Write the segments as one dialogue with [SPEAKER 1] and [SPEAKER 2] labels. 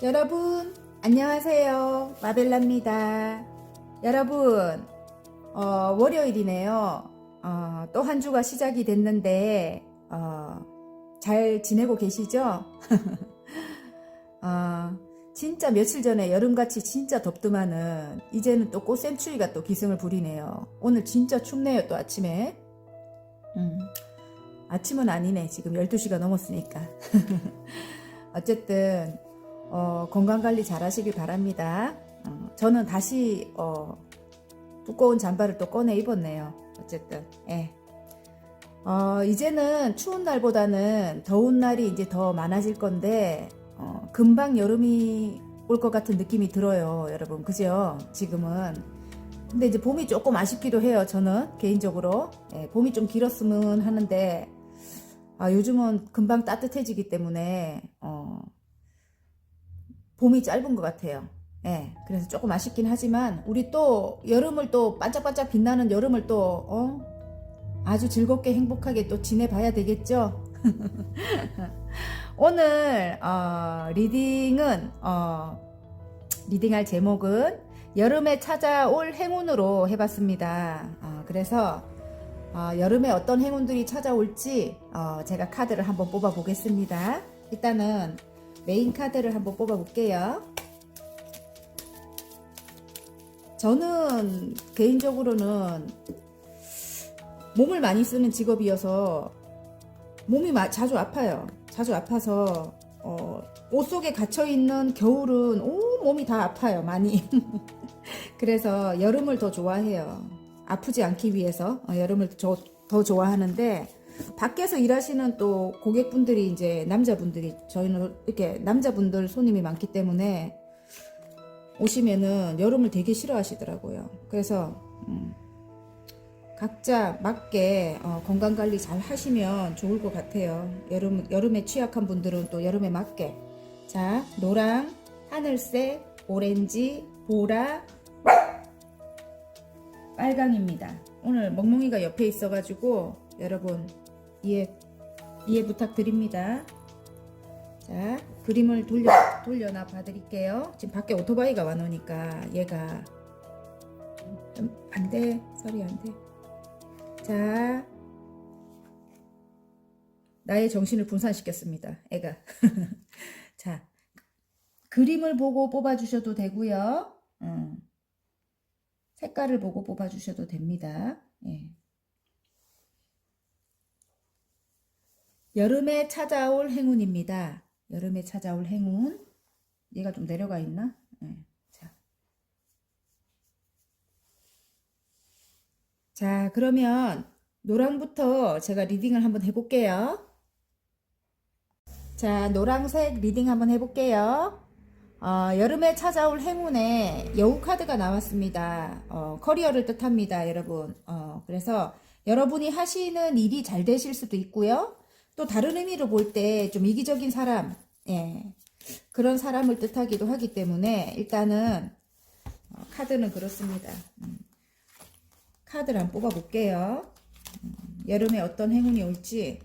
[SPEAKER 1] 여러분 안녕하세요, 마벨라입니다. 여러분 월요일이네요. 또 한 주가 시작이 됐는데 잘 지내고 계시죠? 진짜 며칠 전에 여름같이 진짜 덥더만은 이제는 또 꽃샘추위가 또 기승을 부리네요. 오늘 진짜 춥네요. 또 아침에 아침은 아니네. 지금 12시가 넘었으니까. 어쨌든 건강관리 잘 하시길 바랍니다. 저는 다시 두꺼운 잠바를 또 꺼내 입었네요. 어쨌든 이제는 추운 날보다는 더운 날이 이제 더 많아질 건데 금방 여름이 올 것 같은 느낌이 들어요, 여러분. 그죠? 지금은. 근데 이제 봄이 조금 아쉽기도 해요, 저는 개인적으로. 봄이 좀 길었으면 하는데 요즘은 금방 따뜻해지기 때문에 봄이 짧은 것 같아요. 그래서 조금 아쉽긴 하지만 우리 또 여름을 또 반짝반짝 빛나는 여름을 또 아주 즐겁게 행복하게 또 지내봐야 되겠죠. 오늘 리딩할 제목은 여름에 찾아올 행운으로 해봤습니다. 그래서 여름에 어떤 행운들이 찾아올지 제가 카드를 한번 뽑아 보겠습니다. 일단은 메인 카드를 한번 뽑아 볼게요. 저는 개인적으로는 몸을 많이 쓰는 직업이어서 몸이 자주 아파요. 자주 아파서 옷 속에 갇혀있는 겨울은 몸이 다 아파요, 많이. 그래서 여름을 더 좋아해요. 아프지 않기 위해서 여름을 더 좋아하는데, 밖에서 일하시는 또 고객분들이 이제 남자분들이, 저희는 이렇게 남자분들 손님이 많기 때문에 오시면은 여름을 되게 싫어하시더라고요. 그래서 각자 맞게 건강관리 잘 하시면 좋을 것 같아요. 여름에 취약한 분들은 또 여름에 맞게. 자, 노랑, 하늘색, 오렌지, 보라, 빨강입니다. 오늘 멍멍이가 옆에 있어가지고 여러분 이해 부탁드립니다. 자, 그림을 돌려놔 봐드릴게요. 지금 밖에 오토바이가 와놓으니까 얘가 좀 안돼, 소리 안돼. 자, 나의 정신을 분산시켰습니다, 애가. 자, 그림을 보고 뽑아주셔도 되고요. 색깔을 보고 뽑아주셔도 됩니다. 여름에 찾아올 행운입니다. 여름에 찾아올 행운. 얘가 좀 내려가 있나? 자, 그러면 노랑부터 제가 리딩을 한번 해볼게요. 자, 노랑색 리딩 한번 해볼게요. 여름에 찾아올 행운에 여우 카드가 나왔습니다. 커리어를 뜻합니다, 여러분. 그래서 여러분이 하시는 일이 잘 되실 수도 있고요. 또 다른 의미로 볼 때 좀 이기적인 사람, 그런 사람을 뜻하기도 하기 때문에 일단은 카드는 그렇습니다. 카드를 한번 뽑아 볼게요. 여름에 어떤 행운이 올지.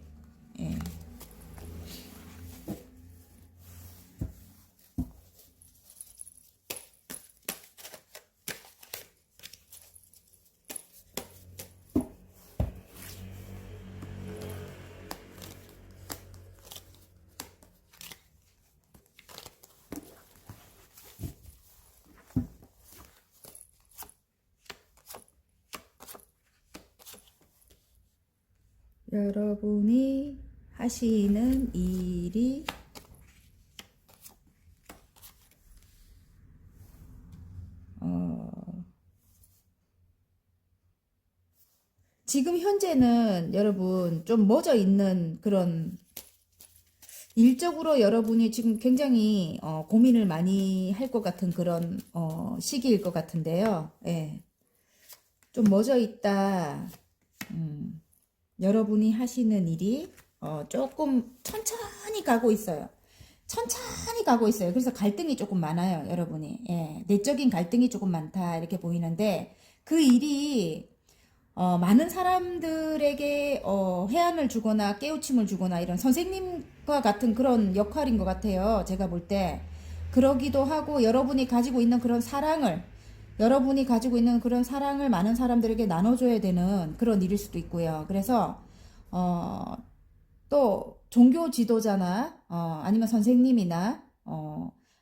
[SPEAKER 1] 여러분이 하시는 일이 지금 현재는 여러분 좀 멎어 있는 그런 일적으로 여러분이 지금 굉장히 고민을 많이 할 것 같은 그런 시기일 것 같은데요. 좀 멎어 있다. 여러분이 하시는 일이 조금 천천히 가고 있어요. 천천히 가고 있어요. 그래서 갈등이 조금 많아요, 여러분이. 내적인 갈등이 조금 많다, 이렇게 보이는데, 그 일이 많은 사람들에게 해안을 주거나 깨우침을 주거나 이런 선생님과 같은 그런 역할인 것 같아요. 제가 볼 때 그러기도 하고 여러분이 가지고 있는 그런 사랑을 여러분이 가지고 있는 그런 사랑을 많은 사람들에게 나눠줘야 되는 그런 일일 수도 있고요. 그래서 어, 또 종교 지도자나 아니면 선생님이나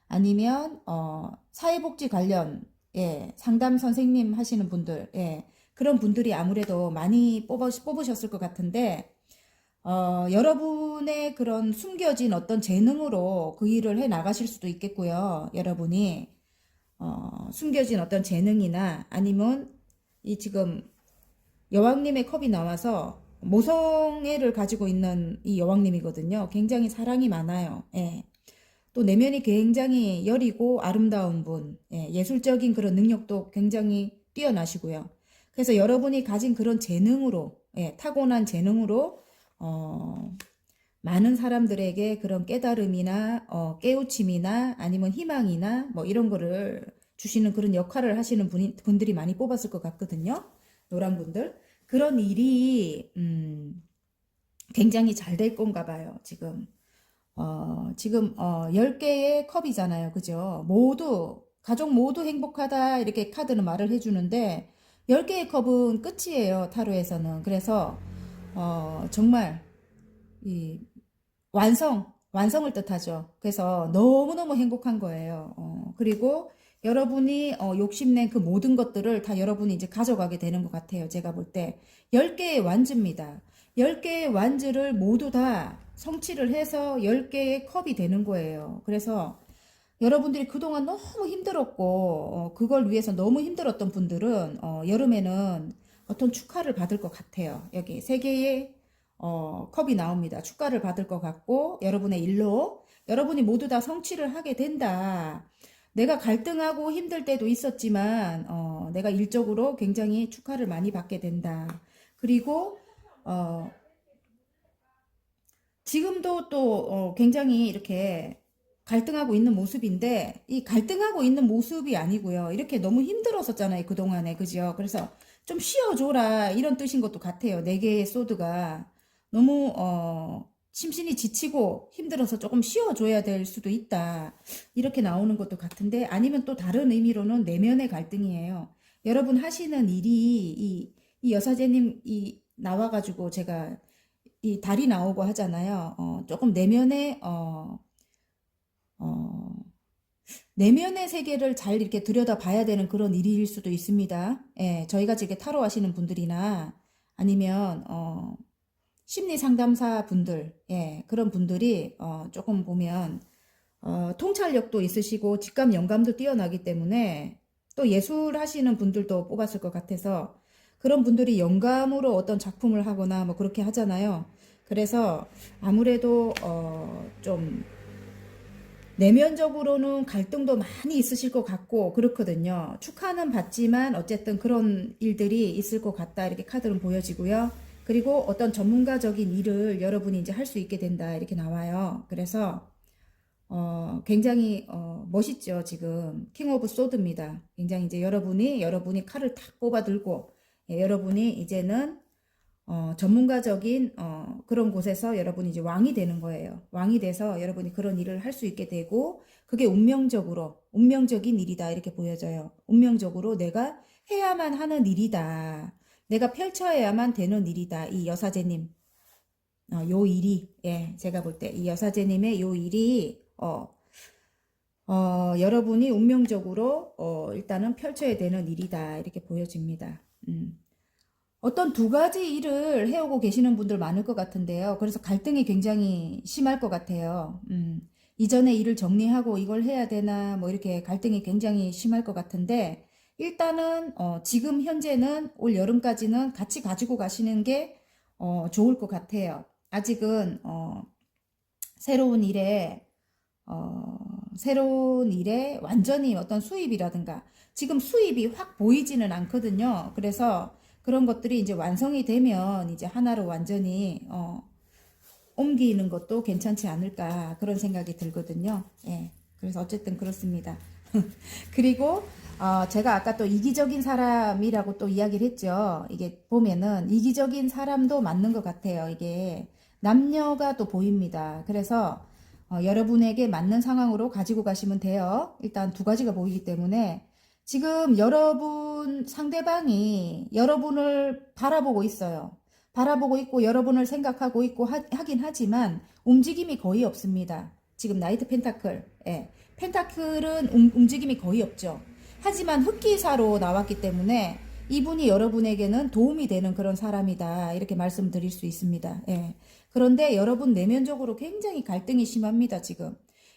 [SPEAKER 1] 아니면 사회복지 관련 예, 상담 선생님 하시는 분들 예, 그런 분들이 아무래도 많이 뽑으셨을 것 같은데 여러분의 그런 숨겨진 어떤 재능으로 그 일을 해 나가실 수도 있겠고요. 여러분이 숨겨진 어떤 재능이나 아니면 이 지금 여왕님의 컵이 나와서 모성애를 가지고 있는 이 여왕님이거든요. 굉장히 사랑이 많아요. 예. 또 내면이 굉장히 여리고 아름다운 분, 예. 예술적인 그런 능력도 굉장히 뛰어나시고요. 그래서 여러분이 가진 그런 재능으로, 예. 타고난 재능으로 많은 사람들에게 그런 깨달음이나 깨우침이나 아니면 희망이나 뭐 이런 거를 주시는 그런 역할을 하시는 분들이 많이 뽑았을 것 같거든요. 노란 분들. 그런 일이 굉장히 잘 될 건가 봐요. 지금 10개의 컵이잖아요. 그죠? 모두 가족 모두 행복하다 이렇게 카드는 말을 해주는데 10개의 컵은 끝이에요. 타로에서는. 그래서 정말 이 완성을 뜻하죠. 그래서 너무너무 행복한 거예요. 그리고 여러분이 욕심낸 그 모든 것들을 다 여러분이 이제 가져가게 되는 것 같아요. 제가 볼 때 10개의 완즈입니다. 10개의 완즈를 모두 다 성취를 해서 10개의 컵이 되는 거예요. 그래서 여러분들이 그동안 너무 힘들었고 그걸 위해서 너무 힘들었던 분들은 여름에는 어떤 축하를 받을 것 같아요. 여기 3개의 컵이 나옵니다. 축가를 받을 것 같고 여러분의 일로 여러분이 모두 다 성취를 하게 된다. 내가 갈등하고 힘들 때도 있었지만 내가 일적으로 굉장히 축하를 많이 받게 된다. 그리고 지금도 또 굉장히 이렇게 갈등하고 있는 모습인데 이 갈등하고 있는 모습이 아니고요. 이렇게 너무 힘들었었잖아요. 그동안에. 그죠? 그래서 좀 쉬어줘라 이런 뜻인 것도 같아요. 4개의 소드가 너무 심신이 지치고 힘들어서 조금 쉬어줘야 될 수도 있다. 이렇게 나오는 것도 같은데 아니면 또 다른 의미로는 내면의 갈등이에요. 여러분 하시는 일이 이 여사제님 이 나와가지고 제가 이 달이 나오고 하잖아요. 조금 내면의 세계를 잘 이렇게 들여다 봐야 되는 그런 일일 수도 있습니다. 예, 저희가 이렇게 타로 하시는 분들이나 아니면 심리 상담사 분들, 예, 그런 분들이 조금 보면 통찰력도 있으시고 직감 영감도 뛰어나기 때문에 또 예술 하시는 분들도 뽑았을 것 같아서 그런 분들이 영감으로 어떤 작품을 하거나 뭐 그렇게 하잖아요. 그래서 아무래도 좀 내면적으로는 갈등도 많이 있으실 것 같고 그렇거든요. 축하는 받지만 어쨌든 그런 일들이 있을 것 같다 이렇게 카드는 보여지고요. 그리고 어떤 전문가적인 일을 여러분이 이제 할 수 있게 된다 이렇게 나와요. 그래서 굉장히 멋있죠. 지금 킹 오브 소드입니다. 굉장히 이제 여러분이 칼을 탁 뽑아 들고 예, 여러분이 이제는 전문가적인 그런 곳에서 여러분이 이제 왕이 되는 거예요. 왕이 돼서 여러분이 그런 일을 할 수 있게 되고 그게 운명적인 일이다 이렇게 보여져요. 운명적으로 내가 해야만 하는 일이다. 내가 펼쳐야만 되는 일이다. 이 여사제님 요 일이 예 제가 볼 때 이 여사제님의 요 일이 여러분이 운명적으로 일단은 펼쳐야 되는 일이다 이렇게 보여집니다. 어떤 2가지 일을 해오고 계시는 분들 많을 것 같은데요. 그래서 갈등이 굉장히 심할 것 같아요. 이전에 일을 정리하고 이걸 해야 되나 뭐 이렇게 갈등이 굉장히 심할 것 같은데 일단은 지금 현재는 올 여름까지는 같이 가지고 가시는 게 좋을 것 같아요. 아직은 새로운 일에 완전히 어떤 수입이라든가 지금 수입이 확 보이지는 않거든요. 그래서 그런 것들이 이제 완성이 되면 이제 하나로 완전히 옮기는 것도 괜찮지 않을까 그런 생각이 들거든요. 예. 그래서 어쨌든 그렇습니다. 그리고 제가 아까 또 이기적인 사람이라고 또 이야기를 했죠. 이게 보면은 이기적인 사람도 맞는 것 같아요. 이게 남녀가 또 보입니다. 그래서 여러분에게 맞는 상황으로 가지고 가시면 돼요. 일단 두 가지가 보이기 때문에 지금 여러분 상대방이 여러분을 바라보고 있어요. 바라보고 있고 여러분을 생각하고 있고 하긴 하지만 움직임이 거의 없습니다. 지금 나이트 펜타클, 예. 펜타클은 움직임이 거의 없죠. 하지만 흑기사로 나왔기 때문에 이분이 여러분에게는 도움이 되는 그런 사람이다. 이렇게 말씀드릴 수 있습니다. 예. 그런데 여러분 내면적으로 굉장히 갈등이 심합니다, 지금.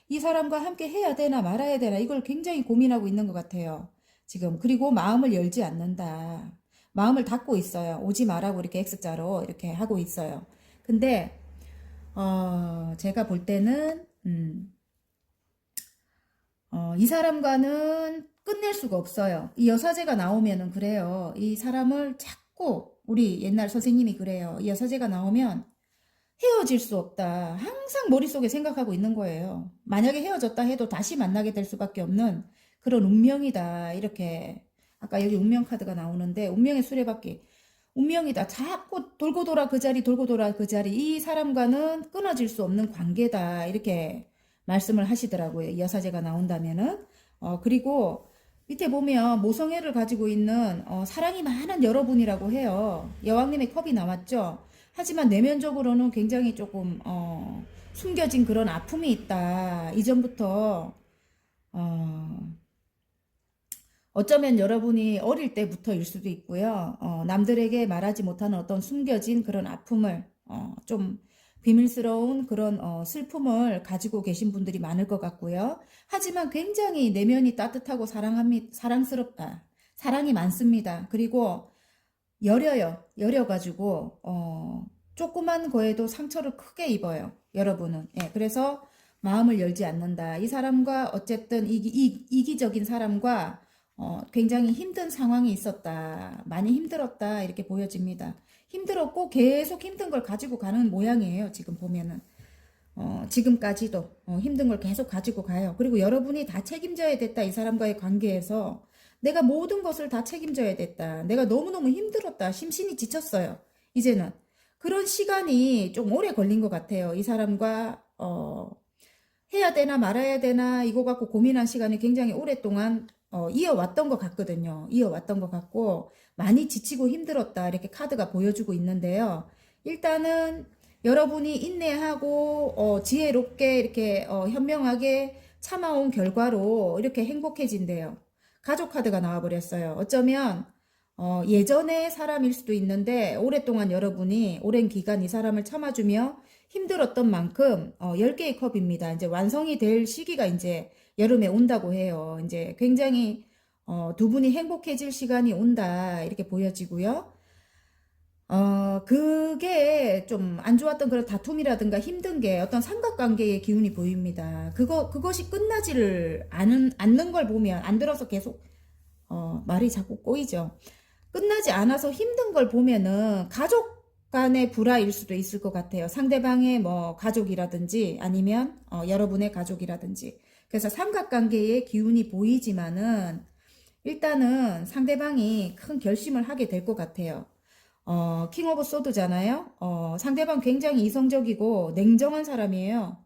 [SPEAKER 1] 이 사람과 함께 해야 되나 말아야 되나 이걸 굉장히 고민하고 있는 것 같아요. 지금. 그리고 마음을 열지 않는다. 마음을 닫고 있어요. 오지 마라고 이렇게 X자로 이렇게 하고 있어요. 근데 제가 볼 때는 이 사람과는 끝낼 수가 없어요. 이 여사제가 나오면은 그래요. 이 사람을 자꾸 우리 옛날 선생님이 그래요. 이 여사제가 나오면 헤어질 수 없다. 항상 머릿속에 생각하고 있는 거예요. 만약에 헤어졌다 해도 다시 만나게 될 수밖에 없는 그런 운명이다. 이렇게 아까 여기 운명 카드가 나오는데 운명의 수레바퀴. 운명이다. 자꾸 돌고 돌아 그 자리 돌고 돌아 그 자리. 이 사람과는 끊어질 수 없는 관계다. 이렇게 말씀을 하시더라고요. 여사제가 나온다면은. 그리고 밑에 보면 모성애를 가지고 있는 사랑이 많은 여러분이라고 해요. 여왕님의 컵이 나왔죠. 하지만 내면적으로는 굉장히 조금 숨겨진 그런 아픔이 있다. 이전부터 어쩌면 여러분이 어릴 때부터일 수도 있고요. 남들에게 말하지 못하는 어떤 숨겨진 그런 아픔을 좀 비밀스러운 그런 슬픔을 가지고 계신 분들이 많을 것 같고요. 하지만 굉장히 내면이 따뜻하고 사랑스럽다. 사랑이 많습니다. 그리고 여려가지고 조그만 거에도 상처를 크게 입어요. 여러분은. 예, 그래서 마음을 열지 않는다. 이 사람과 어쨌든 이기적인 사람과 굉장히 힘든 상황이 있었다. 많이 힘들었다. 이렇게 보여집니다. 힘들었고 계속 힘든 걸 가지고 가는 모양이에요. 지금 보면은. 지금까지도 힘든 걸 계속 가지고 가요. 그리고 여러분이 다 책임져야 됐다. 이 사람과의 관계에서 내가 모든 것을 다 책임져야 됐다. 내가 너무너무 힘들었다. 심신이 지쳤어요. 이제는. 그런 시간이 좀 오래 걸린 것 같아요. 이 사람과 해야 되나 말아야 되나 이거 갖고 고민한 시간이 굉장히 오랫동안 이어왔던 것 같거든요. 이어왔던 것 같고 많이 지치고 힘들었다 이렇게 카드가 보여주고 있는데요. 일단은 여러분이 인내하고 지혜롭게 이렇게 현명하게 참아온 결과로 이렇게 행복해진대요. 가족 카드가 나와버렸어요. 어쩌면 예전의 사람일 수도 있는데 오랫동안 여러분이 오랜 기간 이 사람을 참아주며 힘들었던 만큼 10개의 컵입니다. 이제 완성이 될 시기가 이제 여름에 온다고 해요. 이제 굉장히 두 분이 행복해질 시간이 온다 이렇게 보여지고요. 그게 좀 안 좋았던 그런 다툼이라든가 힘든 게 어떤 삼각관계의 기운이 보입니다. 그것이 끝나지를 않는 걸 보면 안 들어서 계속 말이 자꾸 꼬이죠. 끝나지 않아서 힘든 걸 보면은 가족 간의 불화일 수도 있을 것 같아요. 상대방의 뭐 가족이라든지 아니면 여러분의 가족이라든지. 그래서 삼각관계의 기운이 보이지만은 일단은 상대방이 큰 결심을 하게 될 것 같아요. 킹 오브 소드잖아요. 상대방 굉장히 이성적이고 냉정한 사람이에요.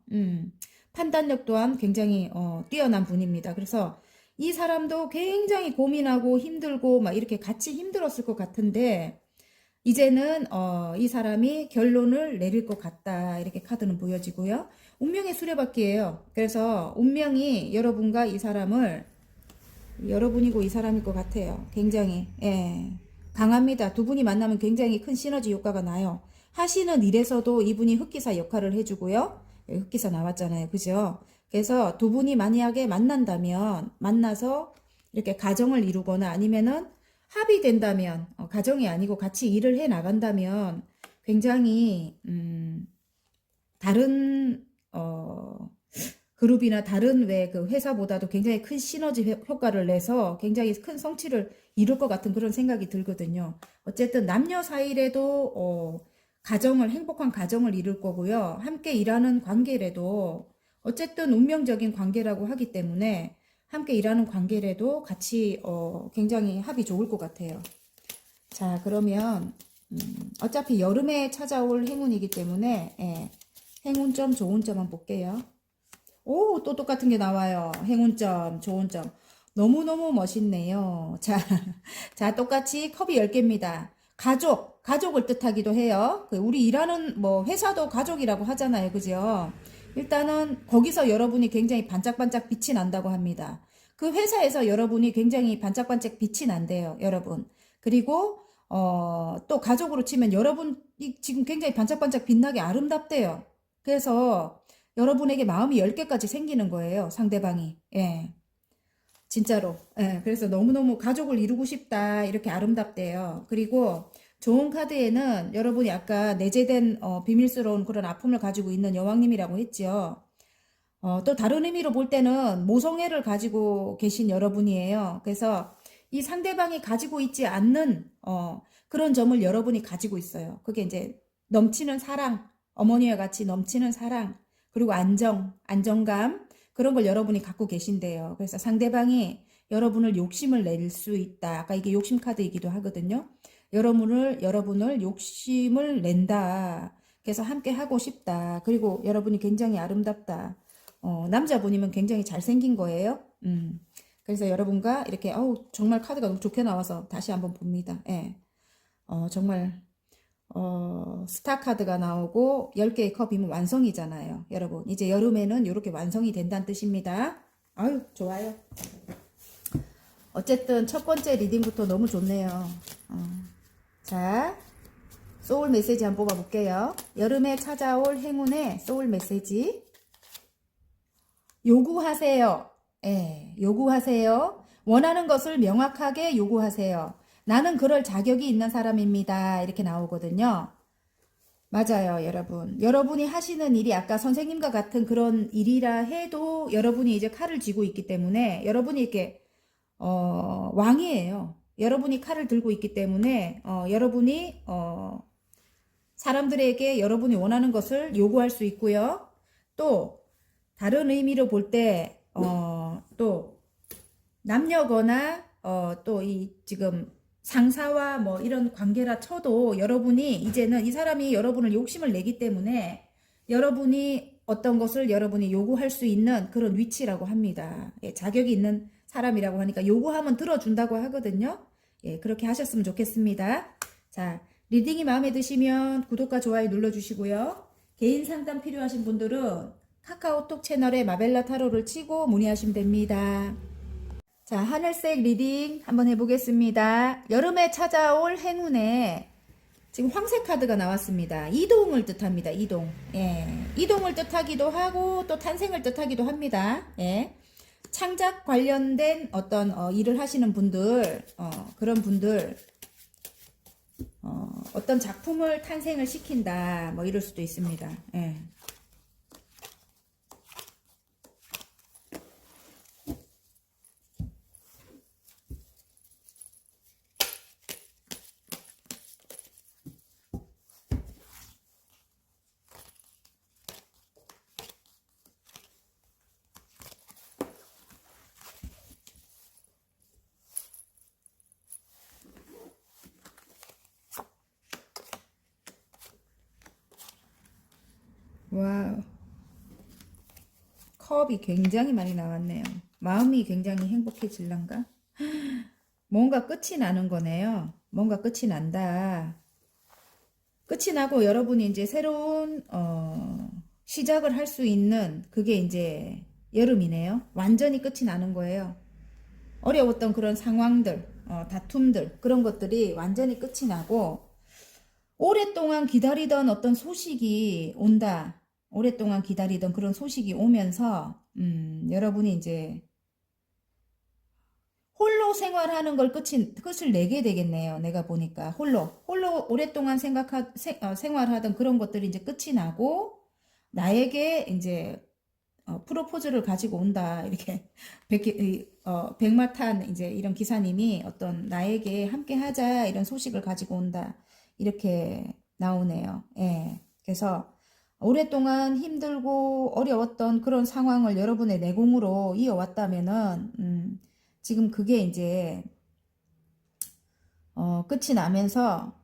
[SPEAKER 1] 판단력 또한 굉장히 뛰어난 분입니다. 그래서 이 사람도 굉장히 고민하고 힘들고 막 이렇게 같이 힘들었을 것 같은데 이제는 이 사람이 결론을 내릴 것 같다. 이렇게 카드는 보여지고요. 운명의 수레바퀴예요. 그래서 운명이 여러분과 이 사람을 여러분이고 이 사람일 것 같아요. 굉장히 강합니다. 두 분이 만나면 굉장히 큰 시너지 효과가 나요. 하시는 일에서도 이분이 흑기사 역할을 해주고요. 흑기사 나왔잖아요. 그죠? 그래서 두 분이 만약에 만난다면 만나서 이렇게 가정을 이루거나 아니면은 합의된다면 가정이 아니고 같이 일을 해 나간다면 굉장히 다른 그룹이나 다른 왜 그 회사보다도 굉장히 큰 시너지 효과를 내서 굉장히 큰 성취를 이룰 것 같은 그런 생각이 들거든요. 어쨌든 남녀 사이라도 가정을 행복한 가정을 이룰 거고요. 함께 일하는 관계라도 어쨌든 운명적인 관계라고 하기 때문에 함께 일하는 관계라도 같이 굉장히 합이 좋을 것 같아요. 자, 그러면 어차피 여름에 찾아올 행운이기 때문에 행운점 좋은 점만 볼게요. 오, 또 똑같은 게 나와요. 행운점, 좋은 점. 너무너무 멋있네요. 자, 자, 똑같이 컵이 10개입니다. 가족을 뜻하기도 해요. 우리 일하는 뭐 회사도 가족이라고 하잖아요. 그죠? 일단은 거기서 여러분이 굉장히 반짝반짝 빛이 난다고 합니다. 그 회사에서 여러분이 굉장히 반짝반짝 빛이 난대요. 여러분. 그리고 또 가족으로 치면 여러분이 지금 굉장히 반짝반짝 빛나게 아름답대요. 그래서 여러분에게 마음이 10개까지 생기는 거예요. 상대방이. 예. 진짜로. 예. 그래서 너무너무 가족을 이루고 싶다. 이렇게 아름답대요. 그리고 좋은 카드에는 여러분이 아까 내재된 비밀스러운 그런 아픔을 가지고 있는 여왕님이라고 했죠. 또 다른 의미로 볼 때는 모성애를 가지고 계신 여러분이에요. 그래서 이 상대방이 가지고 있지 않는 그런 점을 여러분이 가지고 있어요. 그게 이제 넘치는 사랑, 어머니와 같이 넘치는 사랑, 그리고 안정감 그런 걸 여러분이 갖고 계신데요. 그래서 상대방이 여러분을 욕심을 낼 수 있다. 아까 이게 욕심 카드이기도 하거든요. 여러분을 욕심을 낸다. 그래서 함께 하고 싶다. 그리고 여러분이 굉장히 아름답다. 남자분이면 굉장히 잘생긴 거예요. 그래서 여러분과 이렇게 정말 카드가 너무 좋게 나와서 다시 한번 봅니다. 예. 정말 스타 카드가 나오고 10개의 컵이면 완성이잖아요. 여러분 이제 여름에는 이렇게 완성이 된다는 뜻입니다. 아유 좋아요. 어쨌든 첫 번째 리딩부터 너무 좋네요. 자, 소울 메시지 한번 뽑아볼게요. 여름에 찾아올 행운의 소울 메시지. 요구하세요. 예, 요구하세요. 원하는 것을 명확하게 요구하세요. 나는 그럴 자격이 있는 사람입니다. 이렇게 나오거든요. 맞아요, 여러분. 여러분이 하시는 일이 아까 선생님과 같은 그런 일이라 해도 여러분이 이제 칼을 쥐고 있기 때문에 여러분이 이렇게 왕이에요. 여러분이 칼을 들고 있기 때문에 여러분이 사람들에게 여러분이 원하는 것을 요구할 수 있고요. 또 다른 의미로 볼 때 또 남녀거나 또 이 지금 상사와 뭐 이런 관계라 쳐도 여러분이 이제는 이 사람이 여러분을 욕심을 내기 때문에 여러분이 어떤 것을 여러분이 요구할 수 있는 그런 위치라고 합니다. 예, 자격이 있는 사람이라고 하니까 요구하면 들어준다고 하거든요. 예, 그렇게 하셨으면 좋겠습니다. 자, 리딩이 마음에 드시면 구독과 좋아요 눌러주시고요. 개인 상담 필요하신 분들은 카카오톡 채널에 마벨라 타로를 치고 문의하시면 됩니다. 자, 하늘색 리딩 한번 해보겠습니다. 여름에 찾아올 행운에 지금 황색 카드가 나왔습니다. 이동을 뜻합니다. 이동. 예. 이동을 뜻하기도 하고 또 탄생을 뜻하기도 합니다. 예. 창작 관련된 어떤 일을 하시는 분들, 그런 분들 어떤 작품을 탄생을 시킨다. 뭐 이럴 수도 있습니다. 예. 와우. 컵이 굉장히 많이 나왔네요. 마음이 굉장히 행복해질란가? 뭔가 끝이 나는 거네요. 뭔가 끝이 난다. 끝이 나고 여러분이 이제 새로운 시작을 할 수 있는 그게 이제 여름이네요. 완전히 끝이 나는 거예요. 어려웠던 그런 상황들, 다툼들 그런 것들이 완전히 끝이 나고 오랫동안 기다리던 어떤 소식이 온다. 오랫동안 기다리던 그런 소식이 오면서 여러분이 이제 홀로 생활하는 걸 끝을 내게 되겠네요. 내가 보니까 홀로 오랫동안 생활하던 그런 것들이 이제 끝이 나고 나에게 이제 프로포즈를 가지고 온다. 이렇게 백마탄 이제 이런 기사님이 어떤 나에게 함께 하자 이런 소식을 가지고 온다. 이렇게 나오네요. 예. 그래서 오랫동안 힘들고 어려웠던 그런 상황을 여러분의 내공으로 이어왔다면은 지금 그게 이제 끝이 나면서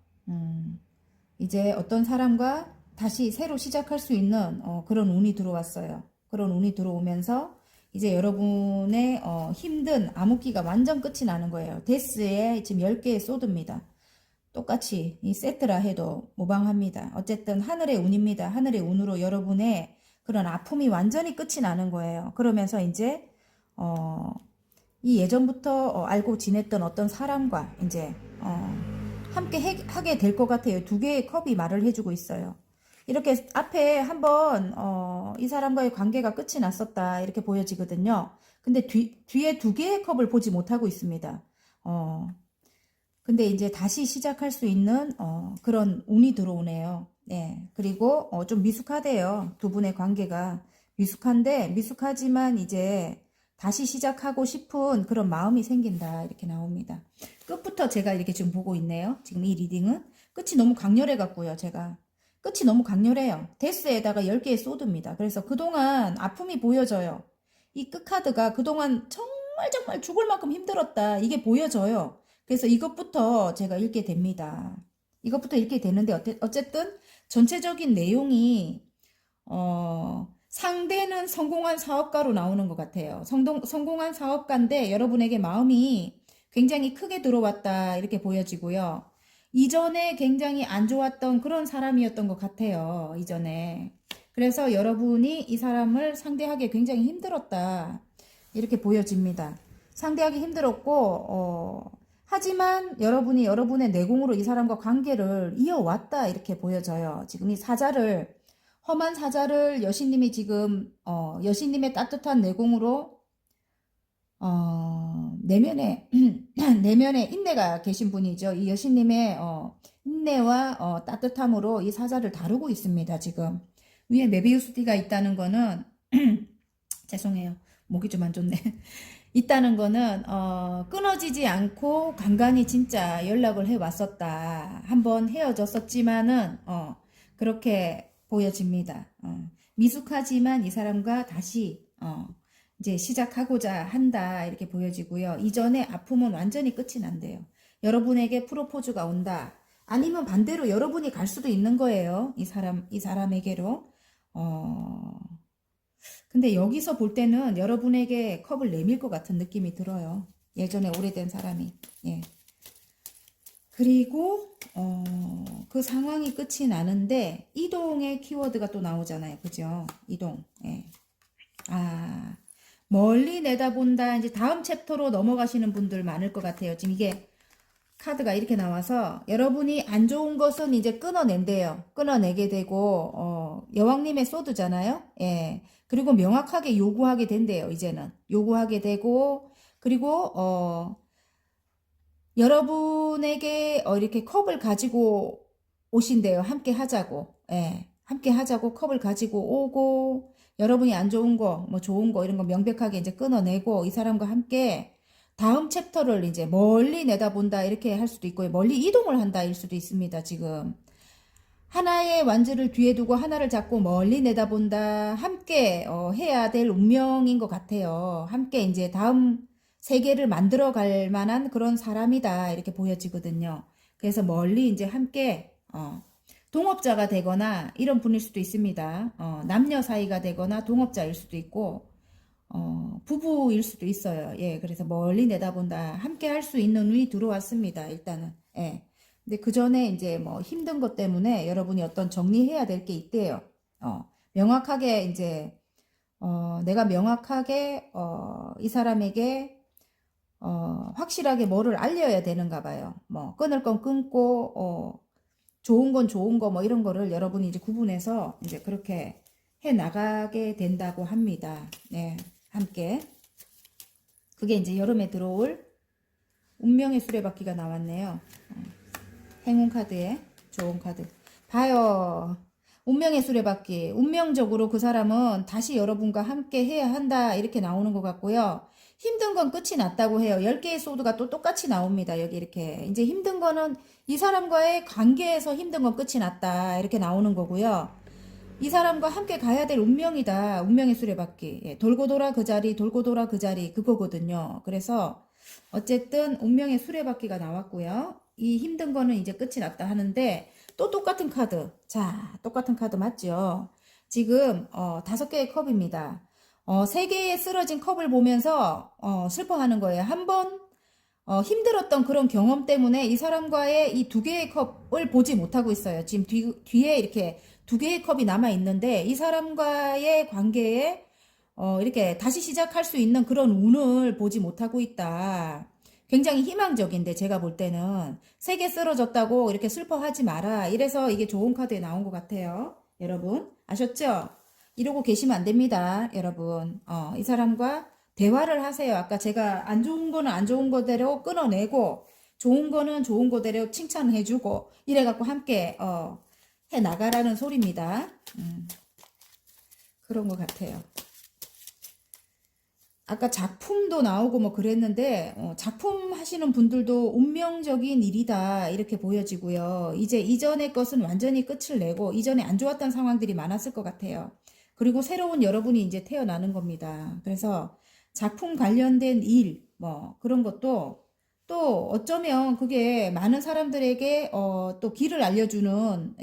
[SPEAKER 1] 이제 어떤 사람과 다시 새로 시작할 수 있는 그런 운이 들어왔어요. 그런 운이 들어오면서 이제 여러분의 힘든 암흑기가 완전 끝이 나는 거예요. 데스에 지금 10개의 소드입니다. 똑같이 이 세트라 해도 무방합니다. 어쨌든 하늘의 운입니다. 하늘의 운으로 여러분의 그런 아픔이 완전히 끝이 나는 거예요. 그러면서 이제 이 예전부터 알고 지냈던 어떤 사람과 이제 함께 하게 될 것 같아요. 두 개의 컵이 말을 해주고 있어요. 이렇게 앞에 한번 이 사람과의 관계가 끝이 났었다 이렇게 보여지거든요. 근데 뒤에 두 개의 컵을 보지 못하고 있습니다. 근데 이제 다시 시작할 수 있는 그런 운이 들어오네요. 네. 그리고 좀 미숙하대요. 두 분의 관계가 미숙하지만 이제 다시 시작하고 싶은 그런 마음이 생긴다 이렇게 나옵니다. 끝부터 제가 이렇게 지금 보고 있네요. 지금 이 리딩은 끝이 너무 강렬해 갖고요. 제가 끝이 너무 강렬해요. 데스에다가 10개의 소드입니다. 그래서 그동안 아픔이 보여져요. 이 끝카드가 그동안 정말 죽을 만큼 힘들었다 이게 보여져요. 그래서 이것부터 제가 읽게 됩니다. 이것부터 읽게 되는데 어쨌든 전체적인 내용이 상대는 성공한 사업가로 나오는 것 같아요. 성공한 사업가인데 여러분에게 마음이 굉장히 크게 들어왔다 이렇게 보여지고요. 이전에 굉장히 안 좋았던 그런 사람이었던 것 같아요. 이전에. 그래서 여러분이 이 사람을 상대하기 굉장히 힘들었다 이렇게 보여집니다. 상대하기 힘들었고 하지만 여러분이 여러분의 내공으로 이 사람과 관계를 이어왔다 이렇게 보여져요. 지금 이 사자를 험한 사자를 여신님이 지금 여신님의 따뜻한 내공으로 내면에 내면에 인내가 계신 분이죠. 이 여신님의 인내와 따뜻함으로 이 사자를 다루고 있습니다. 지금 위에 메비우스티가 있다는 거는 죄송해요. 목이 좀 안 좋네. 있다는 거는 끊어지지 않고 간간히 진짜 연락을 해 왔었다. 한번 헤어졌었지만은 그렇게 보여집니다. 미숙하지만 이 사람과 다시 이제 시작하고자 한다 이렇게 보여지고요. 이전의 아픔은 완전히 끝이 난대요. 여러분에게 프로포즈가 온다. 아니면 반대로 여러분이 갈 수도 있는 거예요. 이 사람에게로. 근데 여기서 볼 때는 여러분에게 컵을 내밀 것 같은 느낌이 들어요. 예전에 오래된 사람이. 예. 그리고 그 상황이 끝이 나는데 이동의 키워드가 또 나오잖아요. 그죠? 이동. 예. 멀리 내다본다. 이제 다음 챕터로 넘어가시는 분들 많을 것 같아요. 지금 이게 카드가 이렇게 나와서 여러분이 안 좋은 것은 이제 끊어낸대요. 끊어내게 되고 여왕님의 소드잖아요. 예. 그리고 명확하게 요구하게 된대요. 이제는 요구하게 되고 그리고 여러분에게 이렇게 컵을 가지고 오신대요. 함께 하자고. 예. 함께 하자고 컵을 가지고 오고 여러분이 안 좋은 거, 뭐 좋은 거 이런 거 명백하게 이제 끊어내고 이 사람과 함께 다음 챕터를 이제 멀리 내다본다 이렇게 할 수도 있고요. 멀리 이동을 한다 일 수도 있습니다. 지금 하나의 완주를 뒤에 두고 하나를 잡고 멀리 내다본다. 함께 해야 될 운명인 것 같아요. 함께 이제 다음 세계를 만들어 갈 만한 그런 사람이다 이렇게 보여지거든요. 그래서 멀리 이제 함께 동업자가 되거나 이런 분일 수도 있습니다. 남녀 사이가 되거나 동업자일 수도 있고 부부일 수도 있어요. 예, 그래서 멀리 내다본다. 함께 할 수 있는 운이 들어왔습니다. 일단은. 예. 근데 그 전에 이제 뭐 힘든 것 때문에 여러분이 어떤 정리해야 될 게 있대요. 명확하게 이제, 내가 명확하게, 이 사람에게, 확실하게 뭐를 알려야 되는가 봐요. 뭐, 끊을 건 끊고, 좋은 건 좋은 거 뭐 이런 거를 여러분이 이제 구분해서 이제 그렇게 해 나가게 된다고 합니다. 네. 함께. 그게 이제 여름에 들어올 운명의 수레바퀴가 나왔네요. 행운 카드에 좋은 카드. 봐요. 운명의 수레바퀴. 운명적으로 그 사람은 다시 여러분과 함께 해야 한다. 이렇게 나오는 것 같고요. 힘든 건 끝이 났다고 해요. 10개의 소드가 또 똑같이 나옵니다. 여기 이렇게. 이제 힘든 거는 이 사람과의 관계에서 힘든 건 끝이 났다. 이렇게 나오는 거고요. 이 사람과 함께 가야 될 운명이다. 운명의 수레바퀴. 예, 돌고 돌아 그 자리, 돌고 돌아 그 자리 그거거든요. 그래서 어쨌든 운명의 수레바퀴가 나왔고요. 이 힘든 거는 이제 끝이 났다 하는데 또 똑같은 카드. 자, 똑같은 카드 맞죠? 지금 5개의 컵입니다. 3개의 쓰러진 컵을 보면서 슬퍼하는 거예요. 한번 힘들었던 그런 경험 때문에 이 사람과의 이 2개의 컵을 보지 못하고 있어요. 지금 뒤에 이렇게 2개의 컵이 남아 있는데 이 사람과의 관계에 이렇게 다시 시작할 수 있는 그런 운을 보지 못하고 있다. 굉장히 희망적인데 제가 볼 때는 3개 쓰러졌다고 이렇게 슬퍼하지 마라. 이래서 이게 좋은 카드에 나온 것 같아요. 여러분 아셨죠? 이러고 계시면 안 됩니다. 여러분 이 사람과 대화를 하세요. 아까 제가 안 좋은 거는 안 좋은 거대로 끊어내고 좋은 거는 좋은 거대로 칭찬해주고 이래갖고 함께 해 나가라는 소리입니다. 그런 것 같아요. 아까 작품도 나오고 뭐 그랬는데 작품 하시는 분들도 운명적인 일이다 이렇게 보여지고요. 이제 이전의 것은 완전히 끝을 내고 이전에 안 좋았던 상황들이 많았을 것 같아요. 그리고 새로운 여러분이 이제 태어나는 겁니다. 그래서 작품 관련된 일 뭐 그런 것도 또 어쩌면 그게 많은 사람들에게 또 길을 알려주는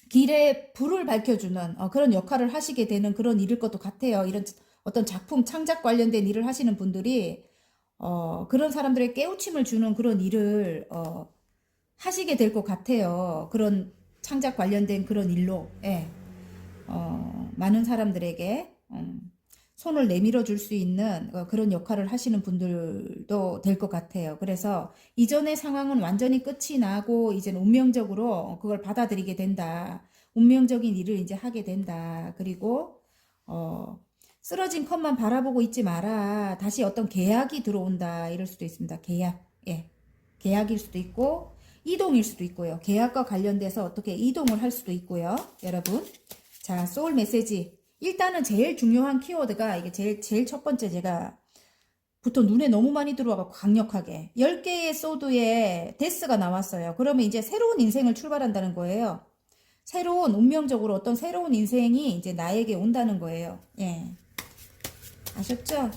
[SPEAKER 1] 길에 불을 밝혀주는 그런 역할을 하시게 되는 그런 일일 것도 같아요. 이런 어떤 작품 창작 관련된 일을 하시는 분들이 그런 사람들의 깨우침을 주는 그런 일을 하시게 될 것 같아요. 그런 창작 관련된 그런 일로 많은 사람들에게 손을 내밀어 줄 수 있는 그런 역할을 하시는 분들도 될 것 같아요. 그래서 이전의 상황은 완전히 끝이 나고 이제는 운명적으로 그걸 받아들이게 된다. 운명적인 일을 이제 하게 된다. 그리고 쓰러진 컵만 바라보고 있지 마라. 다시 어떤 계약이 들어온다. 이럴 수도 있습니다. 계약. 예. 계약일 수도 있고 이동일 수도 있고요. 계약과 관련돼서 어떻게 이동을 할 수도 있고요. 여러분. 자, 소울 메시지. 일단은 제일 중요한 키워드가 이게 제일 첫 번째 제가 부터 눈에 너무 많이 들어와서 강력하게 10개의 소드에 데스가 나왔어요. 그러면 이제 새로운 인생을 출발한다는 거예요. 새로운 운명적으로 어떤 새로운 인생이 이제 나에게 온다는 거예요. 예. 아셨죠?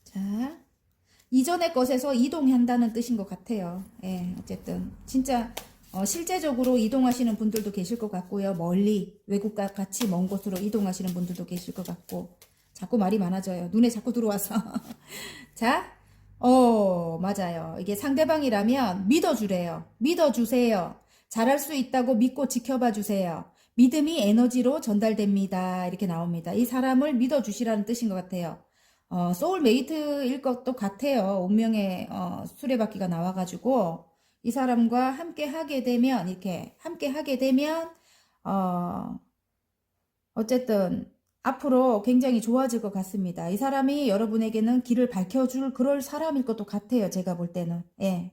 [SPEAKER 1] 자, 이전의 것에서 이동한다는 뜻인 것 같아요. 예, 어쨌든 진짜 실제적으로 이동하시는 분들도 계실 것 같고요. 멀리 외국과 같이 먼 곳으로 이동하시는 분들도 계실 것 같고 자꾸 말이 많아져요. 눈에 자꾸 들어와서 자, 맞아요. 이게 상대방이라면 믿어주래요. 믿어주세요. 잘할 수 있다고 믿고 지켜봐 주세요. 믿음이 에너지로 전달됩니다. 이렇게 나옵니다. 이 사람을 믿어주시라는 뜻인 것 같아요. 소울메이트일 것도 같아요. 운명의 수레바퀴가 나와가지고 이 사람과 함께 하게 되면 이렇게 함께 하게 되면 어쨌든 앞으로 굉장히 좋아질 것 같습니다. 이 사람이 여러분에게는 길을 밝혀줄 그럴 사람일 것도 같아요. 제가 볼 때는. 예.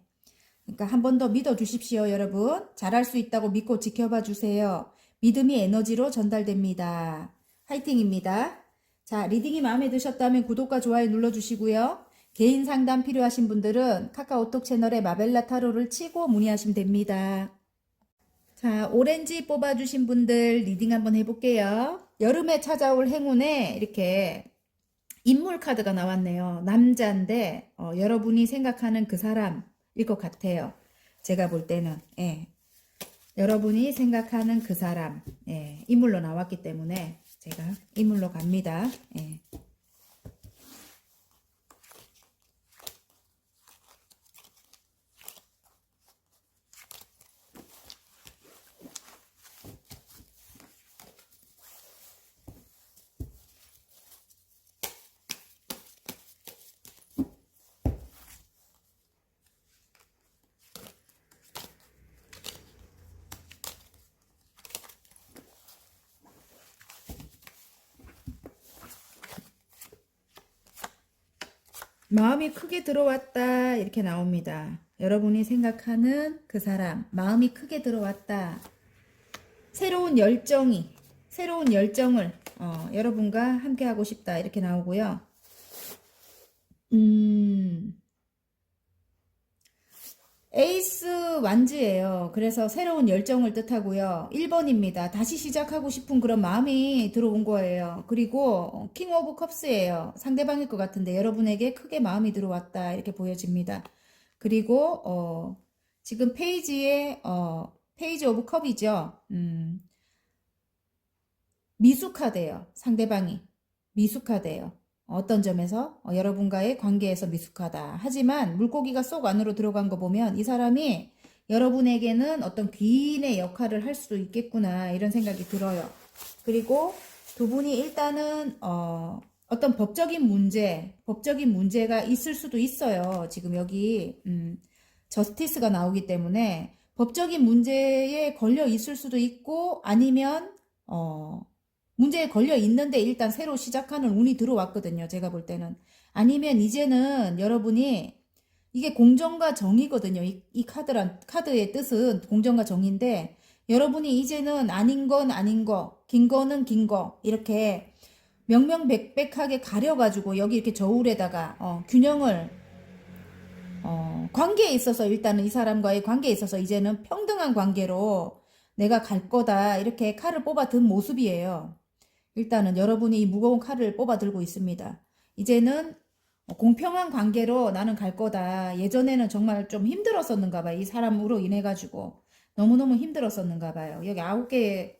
[SPEAKER 1] 그러니까 한 번 더 믿어주십시오, 여러분. 잘할 수 있다고 믿고 지켜봐 주세요. 믿음이 에너지로 전달됩니다. 화이팅입니다. 자, 리딩이 마음에 드셨다면 구독과 좋아요 눌러주시고요. 개인 상담 필요하신 분들은 카카오톡 채널에 마벨라 타로를 치고 문의하시면 됩니다. 자, 오렌지 뽑아주신 분들 리딩 한번 해볼게요. 여름에 찾아올 행운에 이렇게 인물 카드가 나왔네요. 남자인데 여러분이 생각하는 그 사람일 것 같아요. 제가 볼 때는 여러분이 생각하는 그 사람 인물로 나왔기 때문에 제가 인물로 갑니다. 마음이 크게 들어왔다 이렇게 나옵니다. 여러분이 생각하는 그 사람 마음이 크게 들어왔다. 새로운 열정을 여러분과 함께 하고 싶다 이렇게 나오고요. 에이스 완즈예요. 그래서 새로운 열정을 뜻하고요. 1번입니다. 다시 시작하고 싶은 그런 마음이 들어온 거예요. 그리고 킹 오브 컵스예요. 상대방일 것 같은데 여러분에게 크게 마음이 들어왔다 이렇게 보여집니다. 그리고 지금 페이지에 페이지 오브 컵이죠. 미숙하대요. 상대방이. 미숙하대요. 어떤 점에서? 여러분과의 관계에서 미숙하다. 하지만 물고기가 쏙 안으로 들어간 거 보면 이 사람이 여러분에게는 어떤 귀인의 역할을 할 수도 있겠구나 이런 생각이 들어요. 그리고 두 분이 일단은 어떤 법적인 문제가 있을 수도 있어요. 지금 여기 저스티스가 나오기 때문에 법적인 문제에 걸려 있을 수도 있고 아니면 문제에 걸려 있는데 일단 새로 시작하는 운이 들어왔거든요. 제가 볼 때는. 아니면 이제는 여러분이 이게 공정과 정의거든요. 이 카드의 뜻은 공정과 정의인데 여러분이 이제는 아닌 건 아닌 거, 긴 거는 긴 거 이렇게 명명백백하게 가려가지고 여기 이렇게 저울에다가 균형을 관계에 있어서 일단은 이 사람과의 관계에 있어서 이제는 평등한 관계로 내가 갈 거다 이렇게 칼을 뽑아 든 모습이에요. 일단은 여러분이 이 무거운 칼을 뽑아 들고 있습니다. 이제는 공평한 관계로 나는 갈 거다. 예전에는 정말 좀 힘들었었는가 봐요. 이 사람으로 인해 가지고 너무너무 힘들었었는가 봐요. 여기 9개의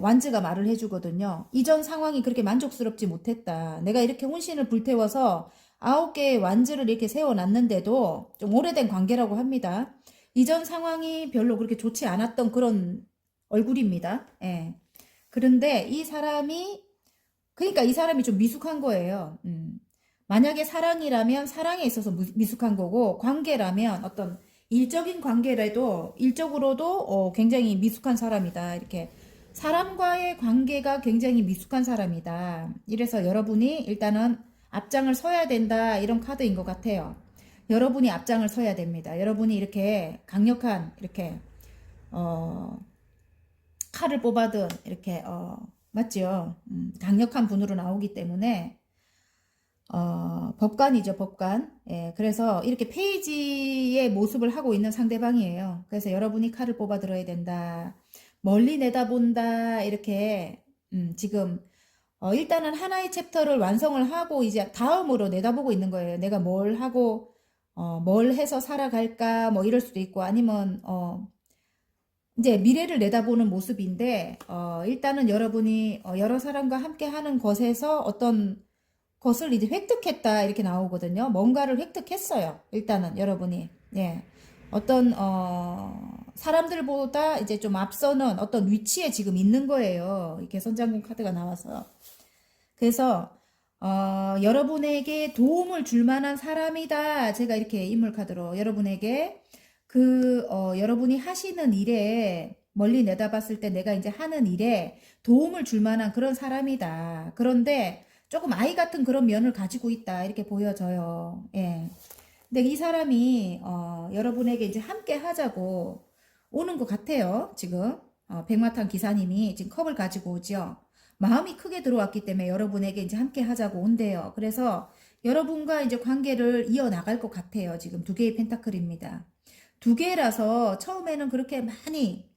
[SPEAKER 1] 완즈가 말을 해주거든요. 이전 상황이 그렇게 만족스럽지 못했다. 내가 이렇게 혼신을 불태워서 9개의 완즈를 이렇게 세워놨는데도 좀 오래된 관계라고 합니다. 이전 상황이 별로 그렇게 좋지 않았던 그런 얼굴입니다. 예. 그런데 그러니까 이 사람이 좀 미숙한 거예요. 만약에 사랑이라면 사랑에 있어서 미숙한 거고, 관계라면 어떤 일적인 관계라도, 일적으로도 굉장히 미숙한 사람이다. 이렇게. 사람과의 관계가 굉장히 미숙한 사람이다. 이래서 여러분이 일단은 앞장을 서야 된다. 이런 카드인 것 같아요. 여러분이 앞장을 서야 됩니다. 여러분이 이렇게 강력한, 이렇게, 칼을 뽑아든 이렇게 맞죠? 강력한 분으로 나오기 때문에 법관이죠, 법관. 예, 그래서 이렇게 페이지의 모습을 하고 있는 상대방이에요. 그래서 여러분이 칼을 뽑아 들어야 된다. 멀리 내다본다. 이렇게 지금 일단은 하나의 챕터를 완성을 하고 이제 다음으로 내다보고 있는 거예요. 내가 뭘 하고 뭘 해서 살아갈까 뭐 이럴 수도 있고 아니면 이제 미래를 내다보는 모습인데 일단은 여러분이 여러 사람과 함께 하는 것에서 어떤 것을 이제 획득했다 이렇게 나오거든요. 뭔가를 획득했어요. 일단은 여러분이 예. 어떤 사람들보다 이제 좀 앞서는 어떤 위치에 지금 있는 거예요. 이렇게 선장군 카드가 나와서. 그래서 여러분에게 도움을 줄 만한 사람이다. 제가 이렇게 인물 카드로 여러분에게 여러분이 하시는 일에 멀리 내다봤을 때 내가 이제 하는 일에 도움을 줄 만한 그런 사람이다. 그런데 조금 아이 같은 그런 면을 가지고 있다. 이렇게 보여져요. 예. 근데 이 사람이, 여러분에게 이제 함께 하자고 오는 것 같아요. 지금. 백마탄 기사님이 지금 컵을 가지고 오죠. 마음이 크게 들어왔기 때문에 여러분에게 이제 함께 하자고 온대요. 그래서 여러분과 이제 관계를 이어나갈 것 같아요. 지금 2개의 펜타클입니다. 2개라서 처음에는 그렇게 많이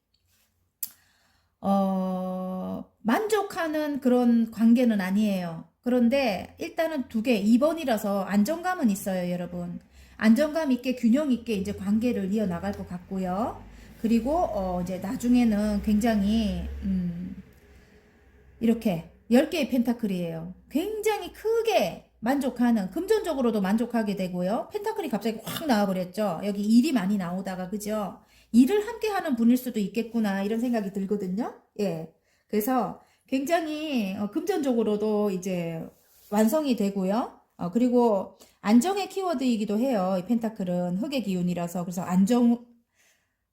[SPEAKER 1] 만족하는 그런 관계는 아니에요. 그런데 일단은 2개, 2번이라서 안정감은 있어요, 여러분. 안정감 있게 균형 있게 이제 관계를 이어나갈 것 같고요. 그리고 이제 나중에는 굉장히 이렇게 10개의 펜타클이에요. 굉장히 크게 만족하는, 금전적으로도 만족하게 되고요. 펜타클이 갑자기 확 나와버렸죠. 여기 일이 많이 나오다가, 그죠? 일을 함께 하는 분일 수도 있겠구나, 이런 생각이 들거든요. 예. 그래서 굉장히 금전적으로도 이제 완성이 되고요. 그리고 안정의 키워드이기도 해요. 이 펜타클은 흙의 기운이라서. 그래서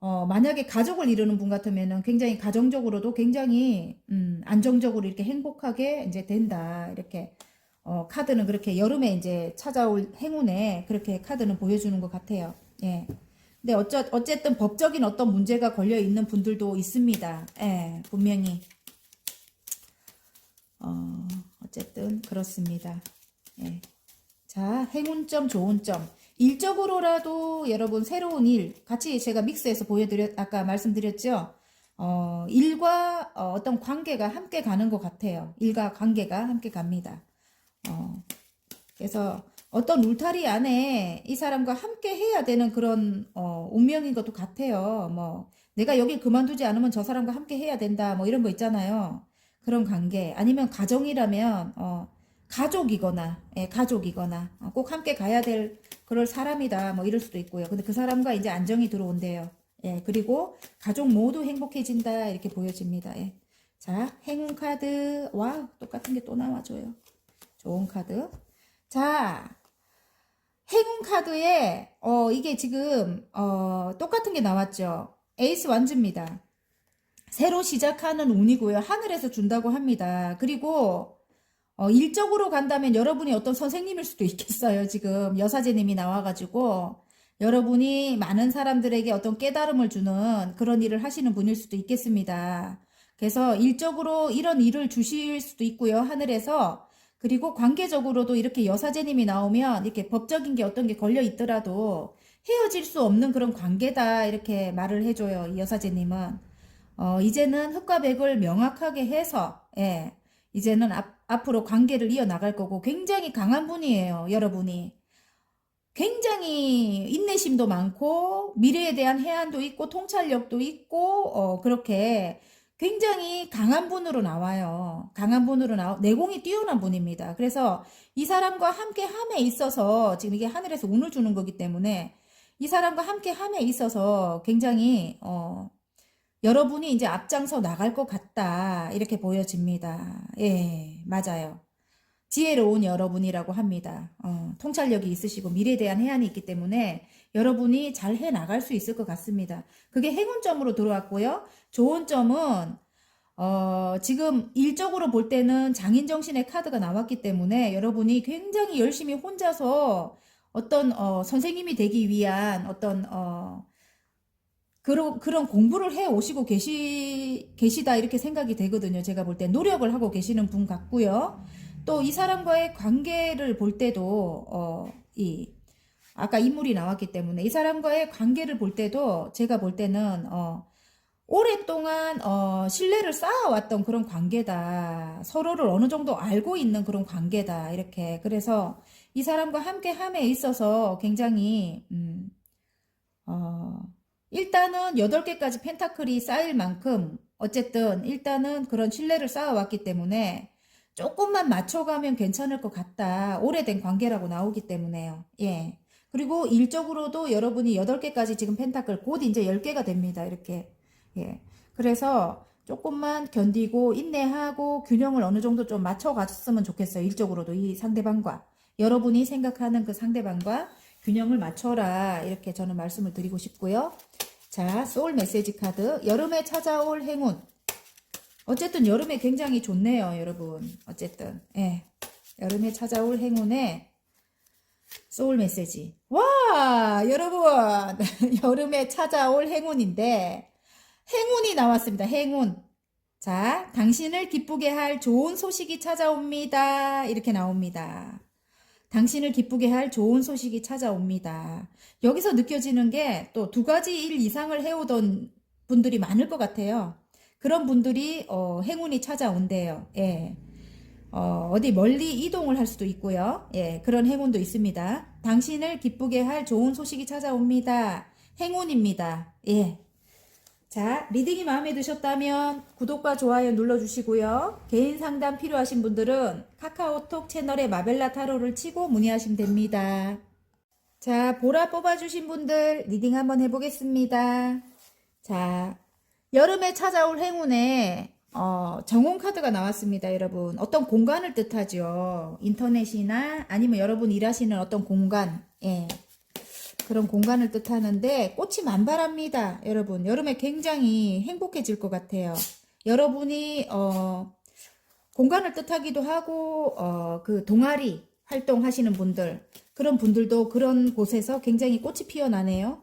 [SPEAKER 1] 만약에 가족을 이루는 분 같으면은 굉장히 가정적으로도 굉장히, 안정적으로 이렇게 행복하게 이제 된다. 이렇게, 카드는 그렇게 여름에 이제 찾아올 행운에 그렇게 카드는 보여주는 것 같아요. 예. 근데 어쨌든 법적인 어떤 문제가 걸려 있는 분들도 있습니다. 예, 분명히. 어쨌든 그렇습니다. 예. 자, 행운점, 좋은 점. 일적으로라도 여러분 새로운 일 같이 제가 믹스해서 아까 말씀드렸죠. 일과 어떤 관계가 함께 가는 것 같아요. 일과 관계가 함께 갑니다. 그래서 어떤 울타리 안에 이 사람과 함께 해야 되는 그런 운명인 것도 같아요. 뭐 내가 여기 그만두지 않으면 저 사람과 함께 해야 된다. 뭐 이런 거 있잖아요. 그런 관계. 아니면 가정이라면, 가족이거나, 예, 가족이거나, 꼭 함께 가야 될 그럴 사람이다. 뭐 이럴 수도 있고요. 근데 그 사람과 이제 안정이 들어온대요. 예, 그리고 가족 모두 행복해진다. 이렇게 보여집니다. 예. 자, 행운 카드. 와, 똑같은 게 또 나와줘요. 좋은 카드. 자, 행운 카드에, 이게 지금, 똑같은 게 나왔죠. 에이스 완즈입니다. 새로 시작하는 운이고요. 하늘에서 준다고 합니다. 그리고, 일적으로 간다면 여러분이 어떤 선생님일 수도 있겠어요. 지금 여사제님이 나와가지고, 여러분이 많은 사람들에게 어떤 깨달음을 주는 그런 일을 하시는 분일 수도 있겠습니다. 그래서 일적으로 이런 일을 주실 수도 있고요. 하늘에서. 그리고 관계적으로도 이렇게 여사제님이 나오면 이렇게 법적인 게 어떤 게 걸려 있더라도 헤어질 수 없는 그런 관계다. 이렇게 말을 해줘요. 이 여사제님은. 이제는 흑과 백을 명확하게 해서, 예, 이제는 앞으로 관계를 이어나갈 거고 굉장히 강한 분이에요. 여러분이. 굉장히 인내심도 많고 미래에 대한 해안도 있고 통찰력도 있고 그렇게 굉장히 강한 분으로 나와요. 강한 분으로 내공이 뛰어난 분입니다. 그래서 이 사람과 함께 함에 있어서 지금 이게 하늘에서 운을 주는 거기 때문에 이 사람과 함께 함에 있어서 굉장히 여러분이 이제 앞장서 나갈 것 같다 이렇게 보여집니다. 예, 맞아요. 지혜로운 여러분이라고 합니다. 통찰력이 있으시고 미래에 대한 해안이 있기 때문에 여러분이 잘 해나갈 수 있을 것 같습니다. 그게 행운점으로 들어왔고요. 좋은 점은 지금 일적으로 볼 때는 장인정신의 카드가 나왔기 때문에 여러분이 굉장히 열심히 혼자서 어떤 선생님이 되기 위한 어떤 그런 공부를 해 오시고 계시다 이렇게 생각이 되거든요. 제가 볼 때 노력을 하고 계시는 분 같고요. 또 이 사람과의 관계를 볼 때도 아까 인물이 나왔기 때문에 이 사람과의 관계를 볼 때도 제가 볼 때는 오랫동안 신뢰를 쌓아왔던 그런 관계다. 서로를 어느 정도 알고 있는 그런 관계다. 이렇게. 그래서 이 사람과 함께 함에 있어서 굉장히 일단은 8개까지 펜타클이 쌓일 만큼 어쨌든 일단은 그런 신뢰를 쌓아왔기 때문에 조금만 맞춰가면 괜찮을 것 같다. 오래된 관계라고 나오기 때문에요. 예. 그리고 일적으로도 여러분이 8개까지 지금 펜타클 곧 이제 10개가 됩니다. 이렇게. 예. 그래서 조금만 견디고 인내하고 균형을 어느 정도 좀 맞춰갔으면 좋겠어요. 일적으로도 이 상대방과. 여러분이 생각하는 그 상대방과 균형을 맞춰라. 이렇게 저는 말씀을 드리고 싶고요. 자, 소울 메시지 카드. 여름에 찾아올 행운. 어쨌든 여름에 굉장히 좋네요, 여러분. 어쨌든, 예. 여름에 찾아올 행운에 소울 메시지. 와, 여러분. 여름에 찾아올 행운인데, 행운이 나왔습니다. 행운. 자, 당신을 기쁘게 할 좋은 소식이 찾아옵니다. 이렇게 나옵니다. 당신을 기쁘게 할 좋은 소식이 찾아옵니다. 여기서 느껴지는 게 또 2가지 일 이상을 해오던 분들이 많을 것 같아요. 그런 분들이 행운이 찾아온대요. 예. 어디 멀리 이동을 할 수도 있고요. 예, 그런 행운도 있습니다. 당신을 기쁘게 할 좋은 소식이 찾아옵니다. 행운입니다. 예. 자, 리딩이 마음에 드셨다면 구독과 좋아요 눌러주시고요. 개인 상담 필요하신 분들은 카카오톡 채널에 마벨라 타로를 치고 문의하시면 됩니다. 자, 보라 뽑아주신 분들 리딩 한번 해보겠습니다. 자, 여름에 찾아올 행운에 정원 카드가 나왔습니다. 여러분, 어떤 공간을 뜻하죠. 인터넷이나 아니면 여러분 일하시는 어떤 공간, 예, 그런 공간을 뜻하는데 꽃이 만발합니다. 여러분, 여름에 굉장히 행복해질 것 같아요. 여러분이 공간을 뜻하기도 하고 그 동아리 활동하시는 분들, 그런 분들도 그런 곳에서 굉장히 꽃이 피어나네요.